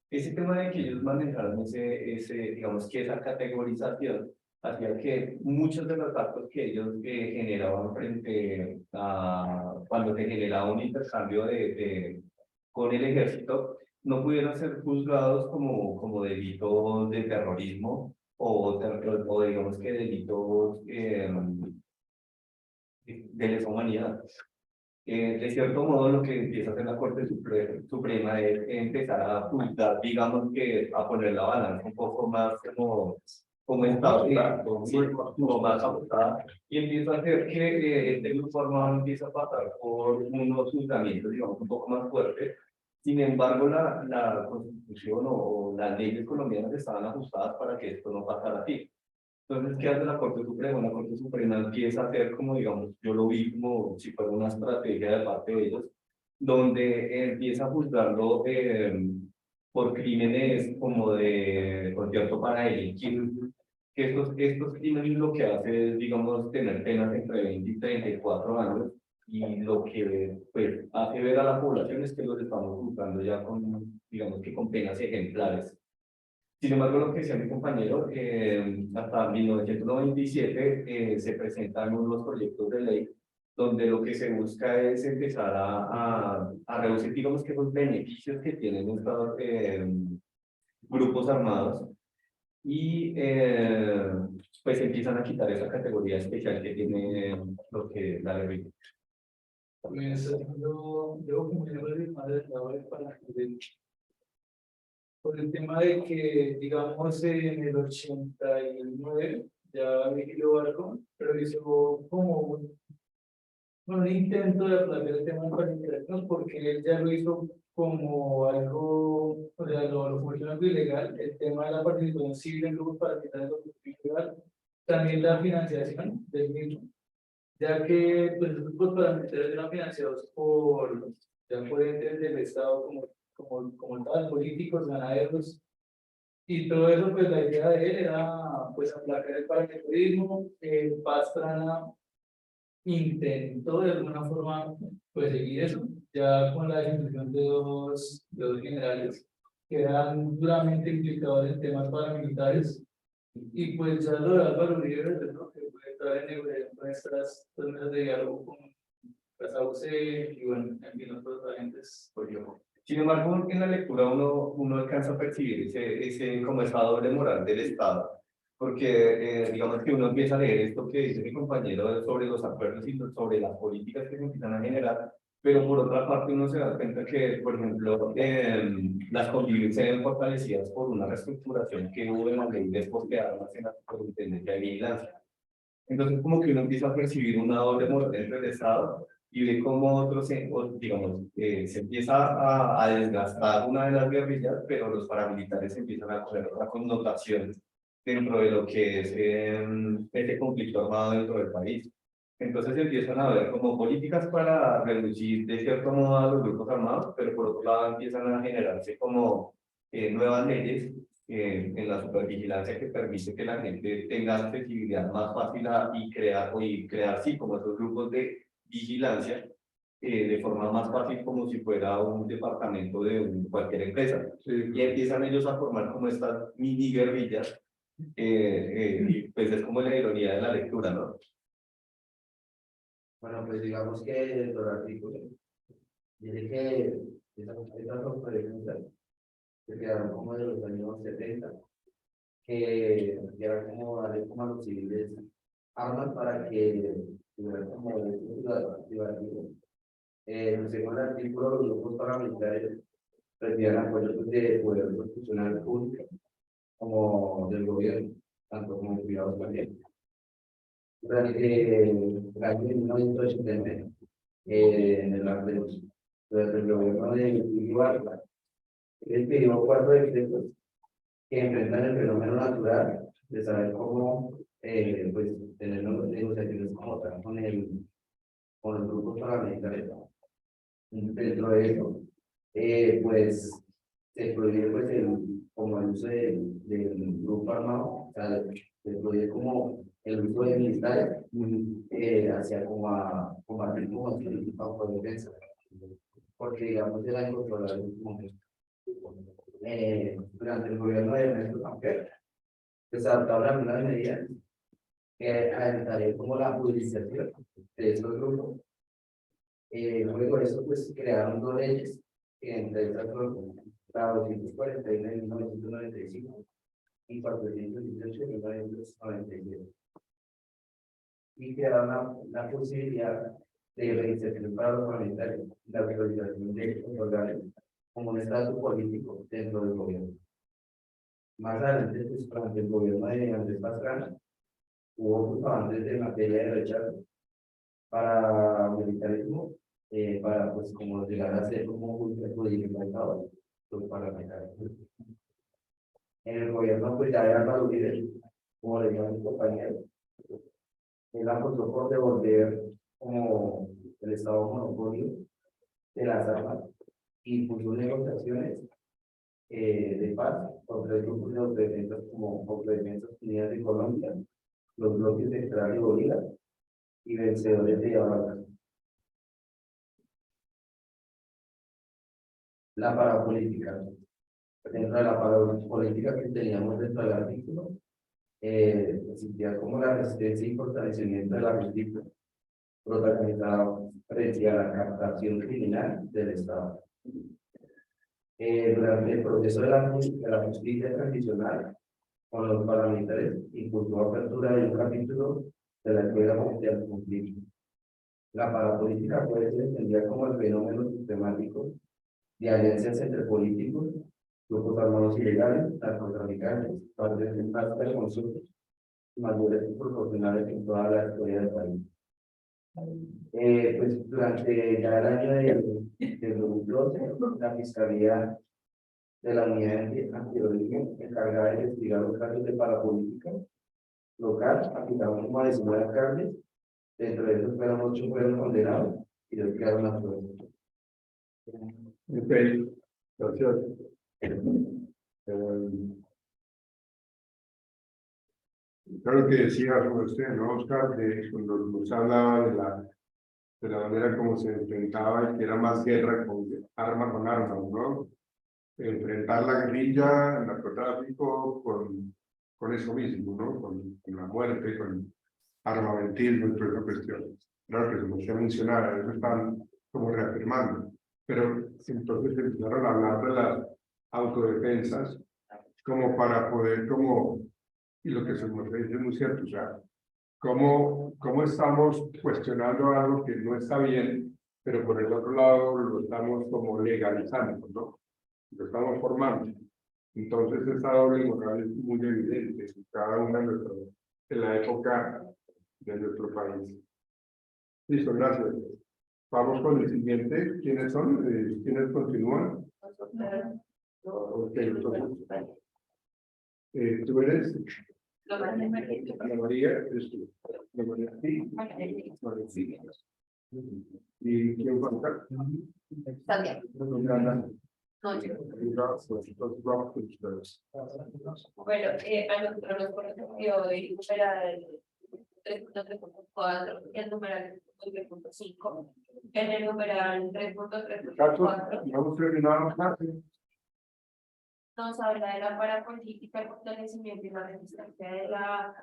Ese tema de que ellos manejaron digamos que esa categorización hacía que muchos de los actos que ellos generaban frente a cuando se generaba un intercambio con el ejército, no pudieran ser juzgados como delitos de terrorismo o digamos que delitos de lesa humanidad. De cierto modo, lo que empieza a hacer la Corte Suprema es empezar a juzgar, digamos que a poner la balanza un poco más como estable, como más ajustada, y empieza a hacer que este grupo armado empieza a pasar por unos juzgamientos, digamos, un poco más fuertes. Sin embargo, la Constitución o las leyes colombianas estaban ajustadas para que esto no pasara así. Entonces, ¿qué hace la Corte Suprema? La Corte Suprema empieza a hacer como, digamos, yo lo vi como si fuera una estrategia de parte de ellos, donde empieza a juzgarlo por crímenes como de concierto para delinquir. Que estos crímenes lo que hace es, digamos, tener penas entre 20 y 34 años, y lo que pues, hace ver a la población es que los estamos juzgando ya con, digamos que con penas ejemplares. Sin embargo, lo que decía mi compañero, hasta 1997 se presentan unos proyectos de ley donde lo que se busca es empezar a reducir, digamos que los beneficios que tienen estos grupos armados y pues empiezan a quitar esa categoría especial que tiene lo que la ley. Pues yo como miembro de madre para por el tema de que, digamos, en el 89 ya Vigilio Barco realizó como un intento de aplacar el tema de parentalidad, porque él ya lo hizo como algo, o sea, lo convirtió en algo ilegal, el tema de la participación civil en grupos para quitar el objetivo ilegal, también la financiación del mismo, ya que pues, los grupos paramilitares eran financiados ya por entes del Estado como tal, políticos, ganaderos, y todo eso, pues la idea de él era pues aplacar el paramilitarismo. Pastrana intentó de alguna forma pues seguir eso, ya con la destitución de dos generales que eran duramente implicados en temas paramilitares, y pues ya lo de Álvaro Uribe, ¿no? Que puede estar en negociación con estas dos mesas de diálogo con la SAUCE y bueno, en fin, otros agentes, pues yo. Sin embargo, en la lectura uno alcanza a percibir como esa doble moral del Estado, porque digamos que uno empieza a leer esto que dice mi compañero sobre los acuerdos y sobre las políticas que se empiezan a generar, pero por otra parte uno se da cuenta que, por ejemplo, las convivencias se ven fortalecidas por una reestructuración que hubo en la ley de porte de armas en la Superintendencia de Vigilancia. Entonces, como que uno empieza a percibir una doble moral entre el Estado y ve cómo otros, digamos, se empieza a desgastar una de las guerrillas, pero los paramilitares empiezan a coger otra connotación dentro de lo que es este conflicto armado dentro del país. Entonces empiezan a ver como políticas para reducir de cierto modo a los grupos armados, pero por otro lado empiezan a generarse como nuevas leyes en la supervigilancia que permite que la gente tenga accesibilidad más fácil y crear sí, como esos grupos de vigilancia de forma más fácil, como si fuera un departamento de cualquier empresa. Sí. Y empiezan ellos a formar como estas mini guerrillas, y pues es como la ironía de la lectura, ¿no? Bueno, pues digamos que el artículo dice que esas conferencias se quedaron como de los años 70, que era como darle como a los civiles armas para que tuvieran como ciudadanía. Según el artículo, los grupos paramilitares recibían apoyo de poder constitucional público como del gobierno, tanto como privados también. Durante el año 1980, durante el gobierno de Ibarra, él pidió 4 decretos que enfrentan el fenómeno natural de saber cómo pues, tener negociaciones como tal con los grupos paramilitares. Dentro de eso, pues se prohíbe pues, como el uso del grupo armado, o sea, se prohíbe como el uso de militares hacia como a combatir como autodefensa, porque digamos era incontrolable durante el gobierno de Ernesto Samper, pues se adoptaron algunas medidas que alentarían como la judicialización de estos grupos. Luego de eso, pues crearon 2 leyes entre estas dos, la 241 de 1995 y 418 de 1997. Y que da la posibilidad de reinserción para los parlamentarios, la autorización de otorgar como un estatus político dentro del gobierno. Más adelante, pues, durante el gobierno de Andrés Pastrana, hubo avances de materia de rechazo para militarismo, para pues como llegar a ser como un judicializado los parlamentarios. En el gobierno pues ya de Álvaro Uribe, como le llaman mis compañeros, él apostó por devolver como el estado monopolio de las armas y puso negociaciones de paz con tres grupos de autodefensas como Autodefensas Unidas de Colombia, los bloques Central de Bolívar y Vencedores de Yabarca. La parapolítica. Dentro de la parapolítica que teníamos dentro del artículo, existía como la resistencia y fortalecimiento de la justicia, protagonizada frente a la captación criminal del Estado. Durante el proceso de la justicia transicional, con los parlamentares, impulsó apertura de un capítulo de la escuela frente al conflicto. La parapolítica puede ser entendida como el fenómeno sistemático de alianzas entre políticos, grupos armados ilegales, narcotraficantes, partidos de consultas mayores y proporcionales en toda la historia del país. Pues durante ya el año de 2012, la Fiscalía de la Unidad Antiterrorismo encargada de investigar los casos de parapolítica local aplicaron como a 19 alcaldes. Dentro de esos fueron 8 fueron condenados y 2 quedaron absueltos. Ok, gracias. Claro que decía sobre usted, ¿no, Oscar? Cuando nos hablaba de la manera como se enfrentaba y que era más guerra con arma, ¿no? Enfrentar la guerrilla, el narcotráfico, con eso mismo, ¿no? Con la muerte, con armamentismo y toda esa cuestión. Claro que como usted mencionaba, eso están como reafirmando. Pero entonces empezaron a hablar de las autodefensas como para poder, y lo que se nos dice es muy cierto, o sea, cómo estamos cuestionando algo que no está bien, pero por el otro lado lo estamos como legalizando, ¿no? Lo estamos formando. Entonces esa doble moral es muy evidente en cada una de la época de nuestro país. Listo, gracias. Vamos con el siguiente. ¿Quiénes son? ¿Quiénes continúan? Ok, entonces. ¿Tú eres? Ana María, eres tú. Ana María, sí. Vale, sí. ¿Y quién va a estar? También. Ana. No, yo. Bueno, a nosotros nos correspondió recuperar el 3.3.4 y el numeral 3.5. En el numeral 3.3.4 Vamos terminando fácil. nos habla de la parapolítica, el fortalecimiento y la resistencia de la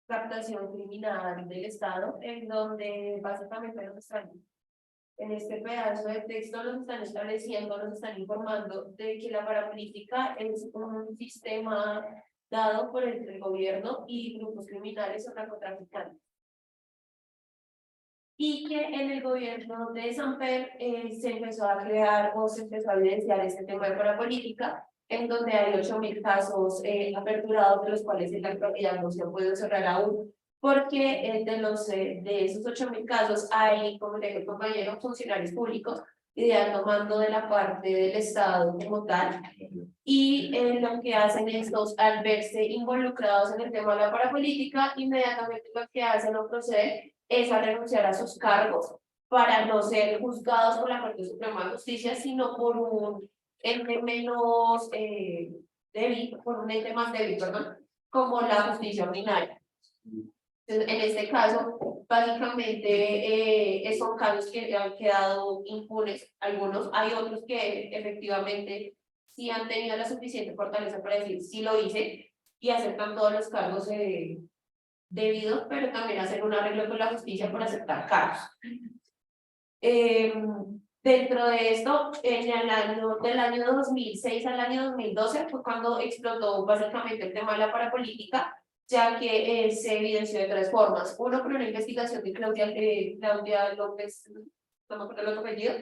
captación criminal del Estado, en donde básicamente nos están, en este pedazo de texto nos están estableciendo, nos están informando de que la parapolítica es un sistema dado por el gobierno y grupos criminales o narcotraficantes. Y que en el gobierno de Samper se empezó a crear o se empezó a evidenciar este tema de parapolítica, en donde hay 8.000 casos aperturados, de los cuales en la actualidad no se han podido cerrar aún, porque de esos 8.000 casos hay, como le dijo el compañero, funcionarios públicos ideando mando de la parte del Estado como tal, y lo que hacen estos, al verse involucrados en el tema de la parapolítica, inmediatamente lo que hacen o proceden es a renunciar a sus cargos para no ser juzgados por la Corte Suprema de Justicia, sino por un ente menos débil, por un ente más débil, perdón, como la justicia ordinaria. Entonces, en este caso, básicamente son casos que han quedado impunes, algunos, hay otros que efectivamente sí han tenido la suficiente fortaleza para decir sí lo hice y aceptan todos los cargos debidos, pero también hacer un arreglo con la justicia por aceptar cargos. Dentro de esto, en el año, del año 2006 al año 2012 fue cuando explotó básicamente el tema de la parapolítica, ya que se evidenció de tres formas. Uno, por una investigación de Claudia López, no me acuerdo el otro apellido,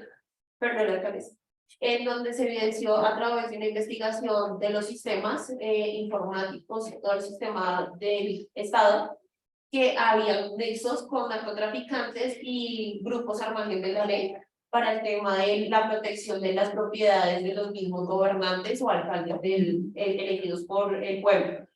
pero no era alcaldesa, en donde se evidenció a través de una investigación de los sistemas informáticos, todo el sistema del Estado, que había nexos con narcotraficantes y grupos al margen de la ley para el tema de la protección de las propiedades de los mismos gobernantes o alcaldes elegidos por el pueblo.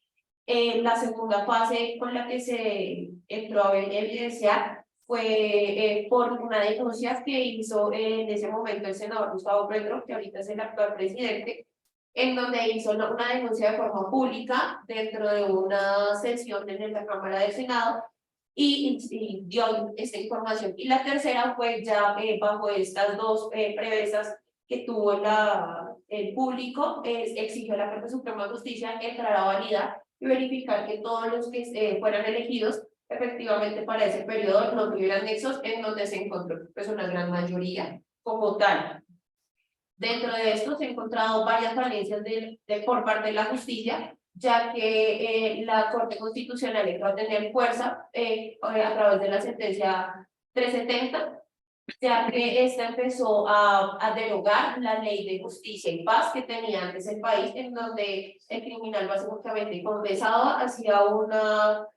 La segunda fase con la que se entró a evidenciar fue por una denuncia que hizo en ese momento el senador Gustavo Petro, que ahorita es el actual presidente, en donde hizo una denuncia de forma pública dentro de una sesión en la Cámara del Senado y dio esta información. Y la tercera fue ya bajo estas dos prevesas que tuvo el público, exigió a la Corte Suprema de Justicia entrar a validar y verificar que todos los que fueran elegidos efectivamente para ese periodo no tuvieran nexos, en donde se encontró pues una gran mayoría como tal. Dentro de esto se han encontrado varias falencias por parte de la justicia, ya que la Corte Constitucional entró a tener fuerza a través de la sentencia 370, ya que esta empezó a derogar la ley de justicia y paz que tenía antes el país, en donde el criminal básicamente confesaba, hacía una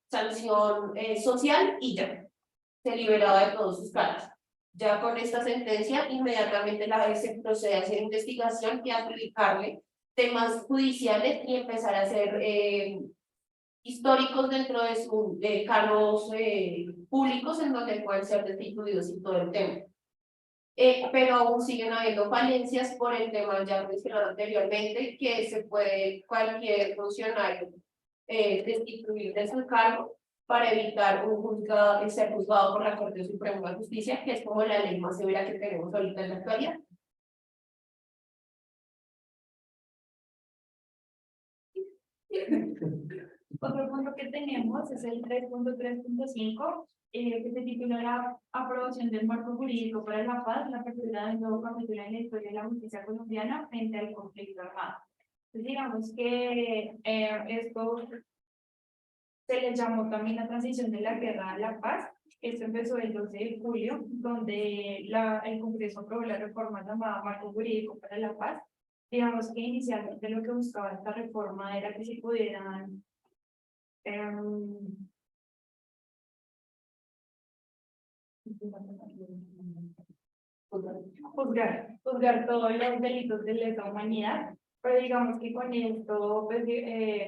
sanción social y ya, se liberaba de todos sus cargos. Ya con esta sentencia, inmediatamente se procede a hacer investigación y a adjudicarle temas judiciales y empezar a hacer históricos dentro de sus cargos públicos en donde pueden ser destituidos y todo el tema. Pero aún siguen habiendo falencias por el tema ya mencionado anteriormente, que se puede cualquier funcionario destituir de su cargo para evitar ser juzgado por la Corte Suprema de Justicia, que es como la ley más severa que tenemos ahorita en la actualidad. Otro punto que tenemos es el 3.3.5, que se titula la aprobación del marco jurídico para la paz, la apertura del nuevo capítulo en la historia de la justicia colombiana frente al conflicto armado. Entonces, digamos que esto se le llamó también la transición de la guerra a la paz. Esto empezó el 12 de julio, donde el Congreso aprobó la reforma llamada Marco Jurídico para la Paz. Digamos que inicialmente lo que buscaba esta reforma era que se pudieran juzgar todos los delitos de lesa humanidad, pero digamos que con esto pues,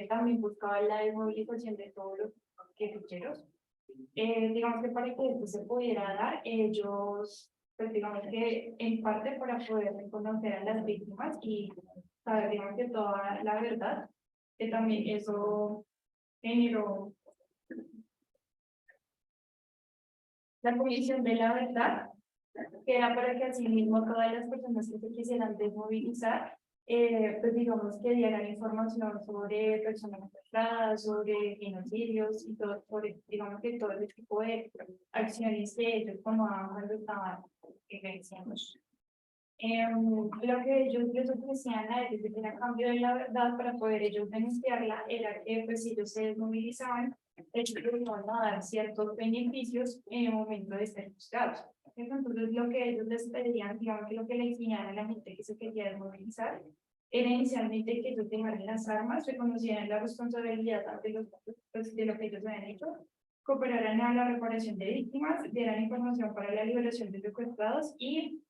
también buscaba la desmovilización de todos los guerrilleros. Digamos que para que esto se pudiera dar, ellos, pues digamos que en parte para poder reconocer a las víctimas y saber, digamos que toda la verdad, que también eso generó la Comisión de la Verdad, que era para que asimismo todas las personas que se quisieran desmovilizar, pues digamos que dieran información sobre personas secuestradas, sobre genocidios y todo, sobre, digamos que todo el tipo de acciones que ellos tomaban cuando estaban ejerciendo. Lo que ellos les ofrecían a ellos de a cambio de la verdad para poder ellos denunciarla era que pues si ellos se desmovilizaban, ellos les iban a dar ciertos beneficios en el momento de ser juzgados. Entonces lo que ellos les pedían, digamos que lo que le exigían a la gente que se quería desmovilizar, era inicialmente que ellos dejaran las armas, reconocieran la responsabilidad de lo que ellos habían hecho, cooperaran a la reparación de víctimas, dieran información para la liberación de secuestrados y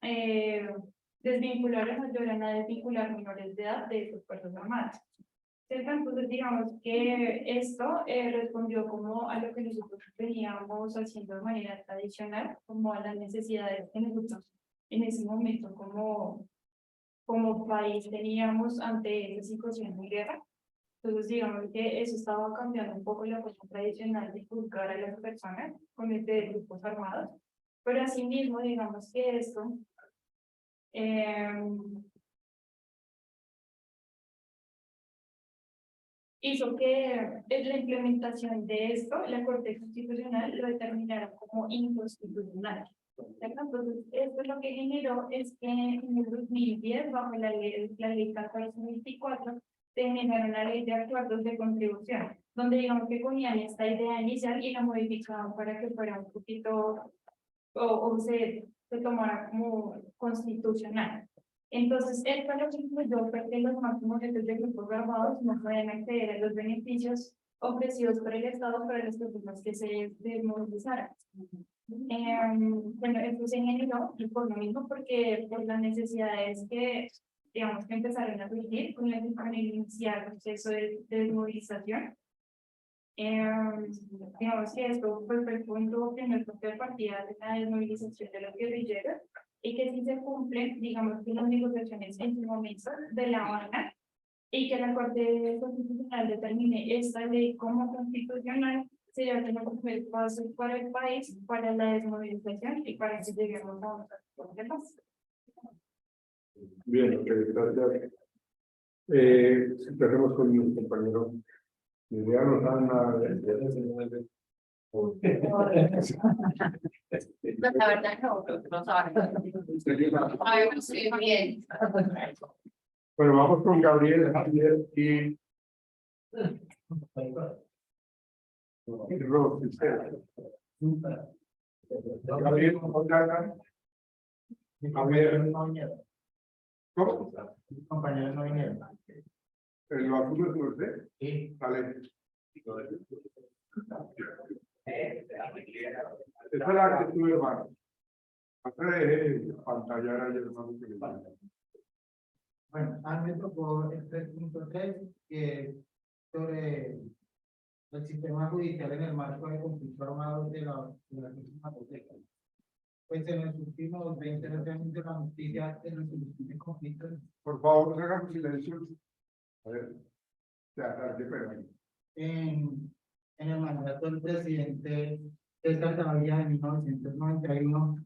desvincularan o ayudaran a desvincular menores de edad de sus fuerzas armadas. Entonces, digamos que esto respondió como a lo que nosotros veníamos haciendo de manera tradicional, como a las necesidades que nosotros en ese momento como país teníamos ante esa situación de guerra. Entonces, digamos que eso estaba cambiando un poco la forma tradicional de juzgar a las personas con grupos armados, pero asimismo, digamos que esto hizo que la implementación de esto, la Corte Constitucional lo determinara como inconstitucional. Entonces, esto lo que generó es que en el 2010, bajo la ley 1424, se generó una ley de acuerdos de contribución, donde digamos que cogían esta idea inicial y la modificaban para que fuera un poquito, o se tomara como constitucional. Entonces, esto lo que incluyó fue que los máximos jefes de grupos graduados no pueden acceder a los beneficios ofrecidos por el Estado para las personas que se desmovilizaran. Bueno, esto se generó y por lo mismo, porque por las necesidades que, digamos, que empezaron a surgir con el iniciar el proceso de desmovilización. Digamos que esto fue el punto que no fue partida de la desmovilización de los guerrilleros y que si se cumplen, digamos, que las negociaciones en su momento de La Habana y que la Corte Constitucional determine esta ley como constitucional, sería el primer paso para el país, para la desmovilización y para que lleguemos a un acuerdo de paz. Bien, ok, gracias. Empecemos con mi compañero. Liliana, Ana, La verdad no, no sabemos bien. Bueno, vamos con Gabriel, Javier y Rosy. Gabriel, Ana. Javier, ¿cómo? Compañeros no vinieron. ¿Lo asumes por usted? Sí. Vale. Esa es la actitud, hermano. Pantallar ayer, hermano. Bueno, a mí me tocó el 3.3, que es sobre el sistema judicial en el marco de conflicto armado de la última hipoteca. Pues en los últimos 20 años de la justicia de resolución de conflictos, Por favor, hagan silencio. A ver. Ya, qué pena. en el mandato del presidente César Gaviria en 1991,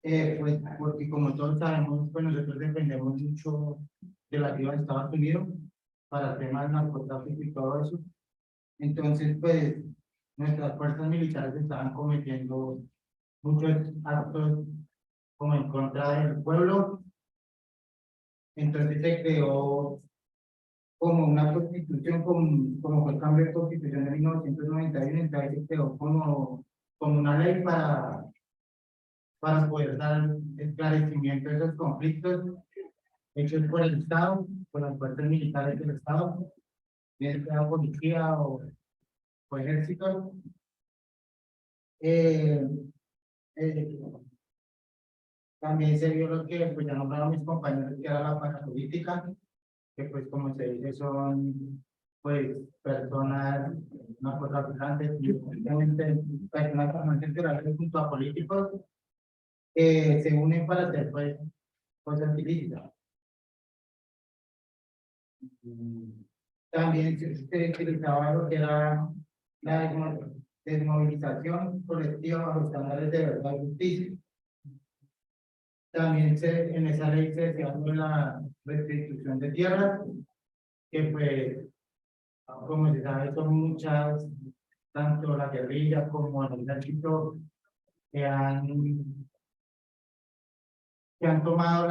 pues porque como todos sabemos, pues nosotros dependemos mucho de la ayuda de Estados Unidos para el tema del narcotráfico y todo eso. Entonces, pues, nuestras fuerzas militares estaban cometiendo muchos actos como en contra del pueblo. Entonces se creó como una constitución, como fue el cambio de constitución de 1991, entonces se creó como una ley para poder dar esclarecimiento de esos conflictos hechos por el Estado, por las fuerzas militares del Estado, bien sea policía o ejército. También se vio lo que pues ya nombraron mis compañeros, que era la parapolítica, que pues como se dice son pues personas narcotraficantes y obviamente personas transnacionales junto a políticos que se unen para hacer pues cosas ilícitas. También se utilizaba lo que era la desmovilización colectiva a los estándares de verdad y justicia. También en esa ley se decía la restitución de tierras, que pues, como se sabe, son muchas, tanto la guerrilla como el ejército, que han tomado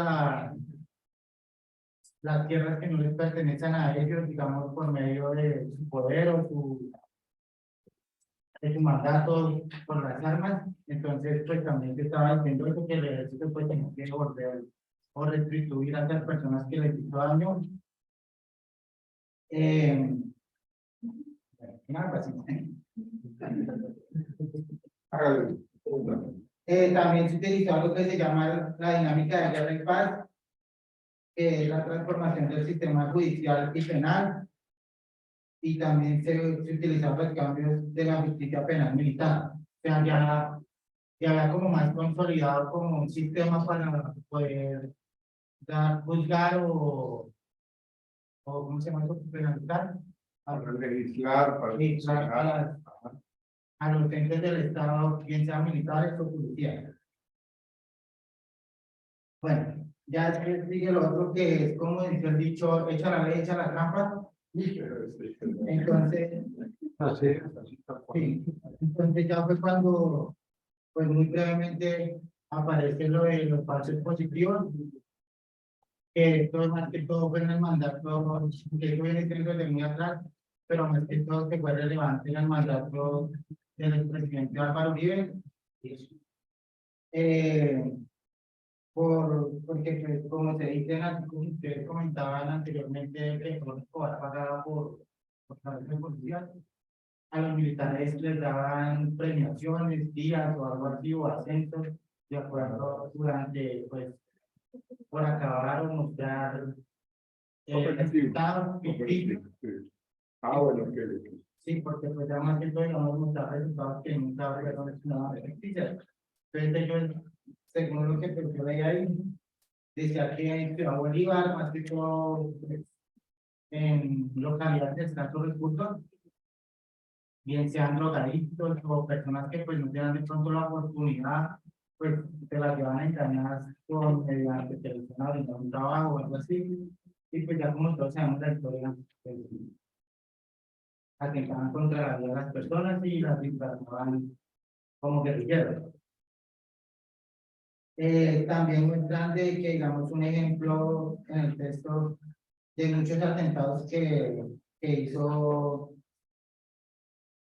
las tierras que no les pertenecen a ellos, digamos, por medio de su poder o de su mandato por las armas. Entonces, pues también se estaba diciendo eso, que el ejército pues tenía que volver o restituir a las personas que les hizo daño. Nada, así. También se utilizó algo que se llama la dinámica de guerra y paz, que es la transformación del sistema judicial y penal, y también se utilizaron los cambios de la justicia penal militar. O sea, ya había como más consolidado como un sistema para poder juzgar o ¿cómo se llama eso? Penalizar. Para legislar, para legislar a los entes del Estado, bien sean militares o policiales. Bueno, ya sigue lo otro, que es como dice el dicho, echa la ley, echa la trampa. Entonces, sí, entonces ya fue cuando, pues muy brevemente, aparece lo de los falsos positivos, que esto es más que todo fue en el mandato, que eso viene siendo de muy atrás, pero más que todo que fue relevante en el mandato del presidente Álvaro Uribe. Porque pues, como se dice, como ustedes comentaban anteriormente, que el Escobar pagaba por cabeza de policía, a los militares les daban premiaciones, días o algo así, o ascensos, de acuerdo durante, pues, por acabar o mostrar resultados ficticios. Sí. Ah, bueno, que Sí, porque pues ya más que todo, digamos, mostrar resultados que nunca fueron nada ficticios. Entonces ellos, según lo que pues, yo leía ahí, decía que a Bolívar, más que todo, pues, en localidades de escasos recursos, bien sean drogadictos o personas que pues no tengan de pronto la oportunidad, pues se las llevan engañadas con mediante televisión a brindar un trabajo o algo así, y pues ya como todos sabemos la historia, pues, atentaban contra la vida de las personas y las disfrazaban como guerrilleros. También muestran de que, digamos, un ejemplo en el texto de muchos atentados que hizo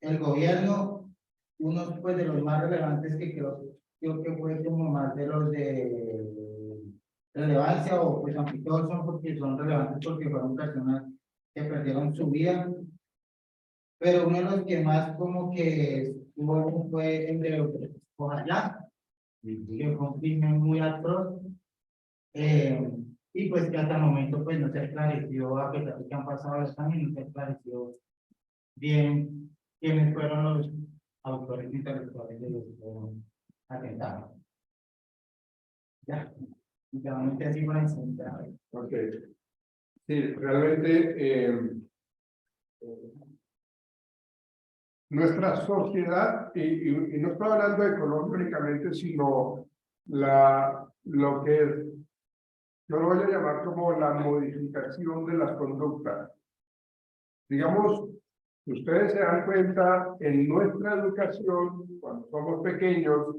el gobierno, uno pues de los más relevantes que creo que fue como más de los de relevancia, o pues aunque todos son porque son relevantes porque fueron personas que perdieron su vida, pero uno de los que más como que estuvo fue el de Ojalá, que fue un crimen muy atroz, y pues que hasta el momento pues no se esclareció, a pesar de que han pasado los años, no se esclareció bien quiénes fueron los autores intelectuales de los atentados. Ya, literalmente así por encima. ok. Sí, realmente nuestra sociedad, y no estoy hablando económicamente, sino lo que es, yo lo voy a llamar como la modificación de las conductas. Digamos, ustedes se dan cuenta, en nuestra educación, cuando somos pequeños,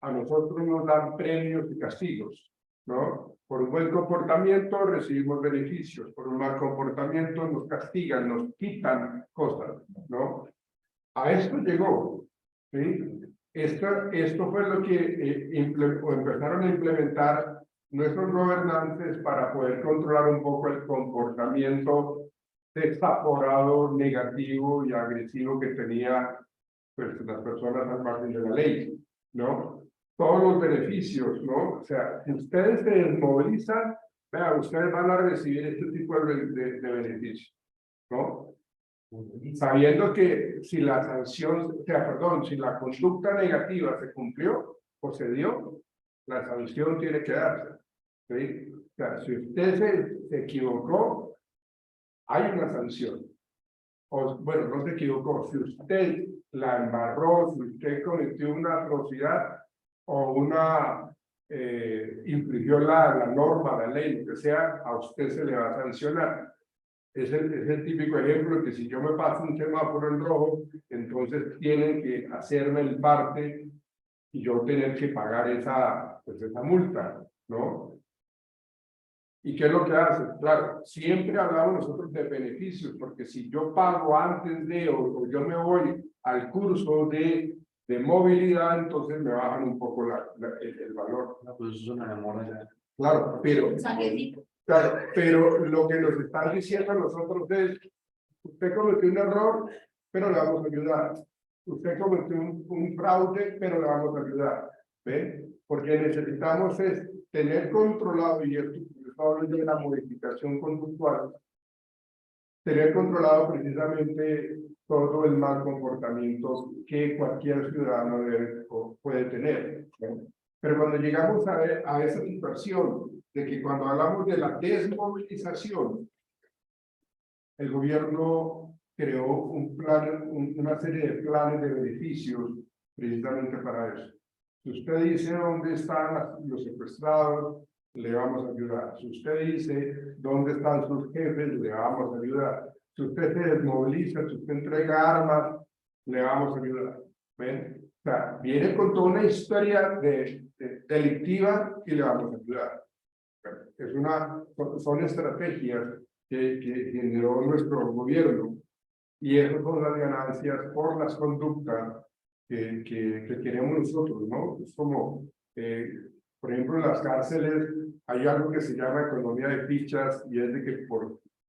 a nosotros nos dan premios y castigos, ¿no? Por un buen comportamiento recibimos beneficios, por un mal comportamiento nos castigan, nos quitan cosas, ¿no? A esto llegó, ¿sí? Esto fue lo que empezaron a implementar nuestros gobernantes para poder controlar un poco el comportamiento desaforado, negativo y agresivo que tenía pues, las personas al margen de la ley, ¿no? Todos los beneficios, ¿no? O sea, si ustedes se desmovilizan, vean, ustedes van a recibir este tipo de beneficios, ¿no? Sabiendo que si la sanción, o sea, perdón, si la conducta negativa se cumplió o se dio, la sanción tiene que darse, ¿sí? O sea, si usted se equivocó, hay una sanción. O, bueno, no se equivocó, si usted la embarró, si usted cometió una atrocidad o infringió la norma, la ley, lo que sea, a usted se le va a sancionar. Es el típico ejemplo que si yo me paso un semáforo en rojo, entonces tienen que hacerme el parte y yo tener que pagar esa multa, ¿no? ¿Y qué es lo que hace? Claro, siempre hablamos nosotros de beneficios, porque si yo pago antes de o yo me voy al curso de movilidad, entonces me bajan un poco el valor. No, pues eso es una demora ya. Claro, pero lo que nos están diciendo a nosotros es, usted cometió un error, pero le vamos a ayudar. Usted cometió un fraude, pero le vamos a ayudar. ¿Ve? Porque necesitamos es tener controlado, y esto hablo de la modificación conductual, tener controlado precisamente todo el mal comportamiento que cualquier ciudadano puede tener, ¿no? Pero cuando llegamos a esa situación de que cuando hablamos de la desmovilización, el gobierno creó una serie de planes de beneficios precisamente para eso. Si usted dice dónde están los secuestrados, le vamos a ayudar. Si usted dice dónde están sus jefes, le vamos a ayudar. Si usted se desmoviliza, si usted entrega armas, le vamos a ayudar. ¿Ven? sea, viene con toda una historia delictiva y le vamos a ayudar. Son estrategias que generó nuestro gobierno y esas son las ganancias por las conductas que queremos nosotros, ¿no? Es como, por ejemplo, en las cárceles hay algo que se llama economía de fichas y es de que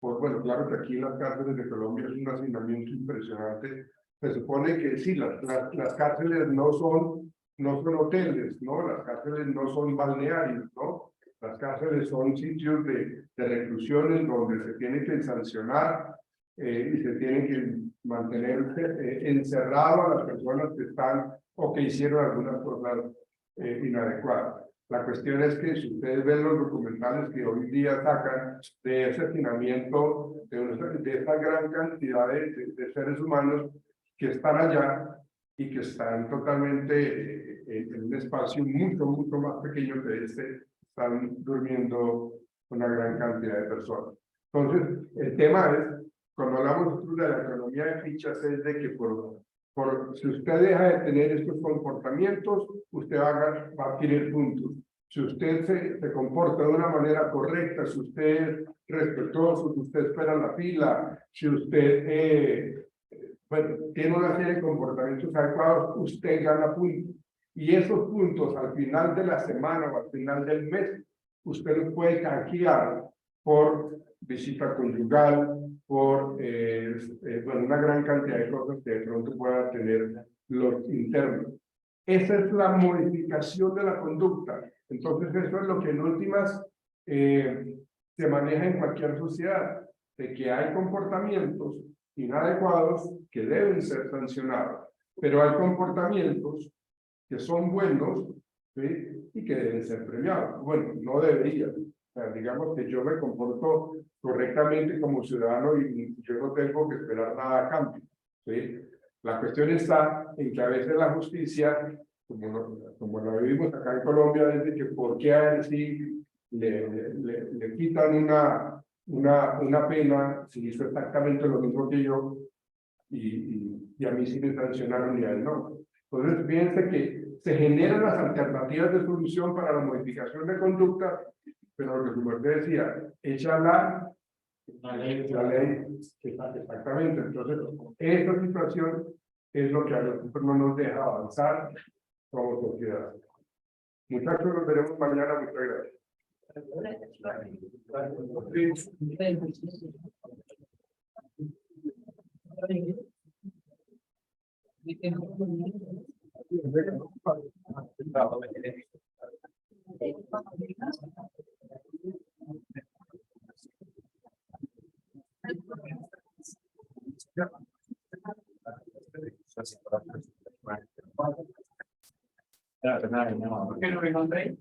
bueno, claro que aquí en las cárceles de Colombia es un hacinamiento impresionante. Se supone que sí, las cárceles no son hoteles, ¿no? Las cárceles no son balnearios, ¿no? Las cárceles son sitios de reclusión donde se tiene que sancionar y se tiene que mantener encerrado a las personas que están o que hicieron algunas cosas inadecuadas. La cuestión es que si ustedes ven los documentales que hoy día sacan de ese hacinamiento, de esta gran cantidad de seres humanos que están allá y que están totalmente en un espacio mucho más pequeño que este, están durmiendo una gran cantidad de personas. Entonces, el tema es, cuando hablamos nosotros de la economía de fichas, es de que si usted deja de tener estos comportamientos, usted va a adquirir puntos. Si usted se comporta de una manera correcta, si usted es respetuoso, si usted espera la fila, si usted bueno, tiene una serie de comportamientos adecuados, usted gana puntos. Y esos puntos al final de la semana o al final del mes, usted los puede canjear por visita conyugal, por bueno, una gran cantidad de cosas que de pronto puedan tener los internos. Esa es la modificación de la conducta. Entonces, eso es lo que en últimas se maneja en cualquier sociedad, de que hay comportamientos inadecuados que deben ser sancionados, pero hay comportamientos que son buenos, ¿sí? Y que deben ser premiados. Bueno, no deberían. O sea, digamos que yo me comporto correctamente como ciudadano y yo no tengo que esperar nada a cambio, ¿sí? La cuestión está en que a veces la justicia, como la vivimos acá en Colombia, desde que por qué a él sí le quitan una pena si hizo exactamente lo mismo que yo y a mí sí me sancionaron y a él no. Entonces, fíjense que se generan las alternativas de solución para la modificación de conducta, pero lo que como usted decía, echa la ley, exactamente. Entonces, esta situación es lo que a nosotros no nos deja avanzar como sociedad. Muchachos, nos veremos mañana. Muchas gracias. ¿Por qué no me encontré?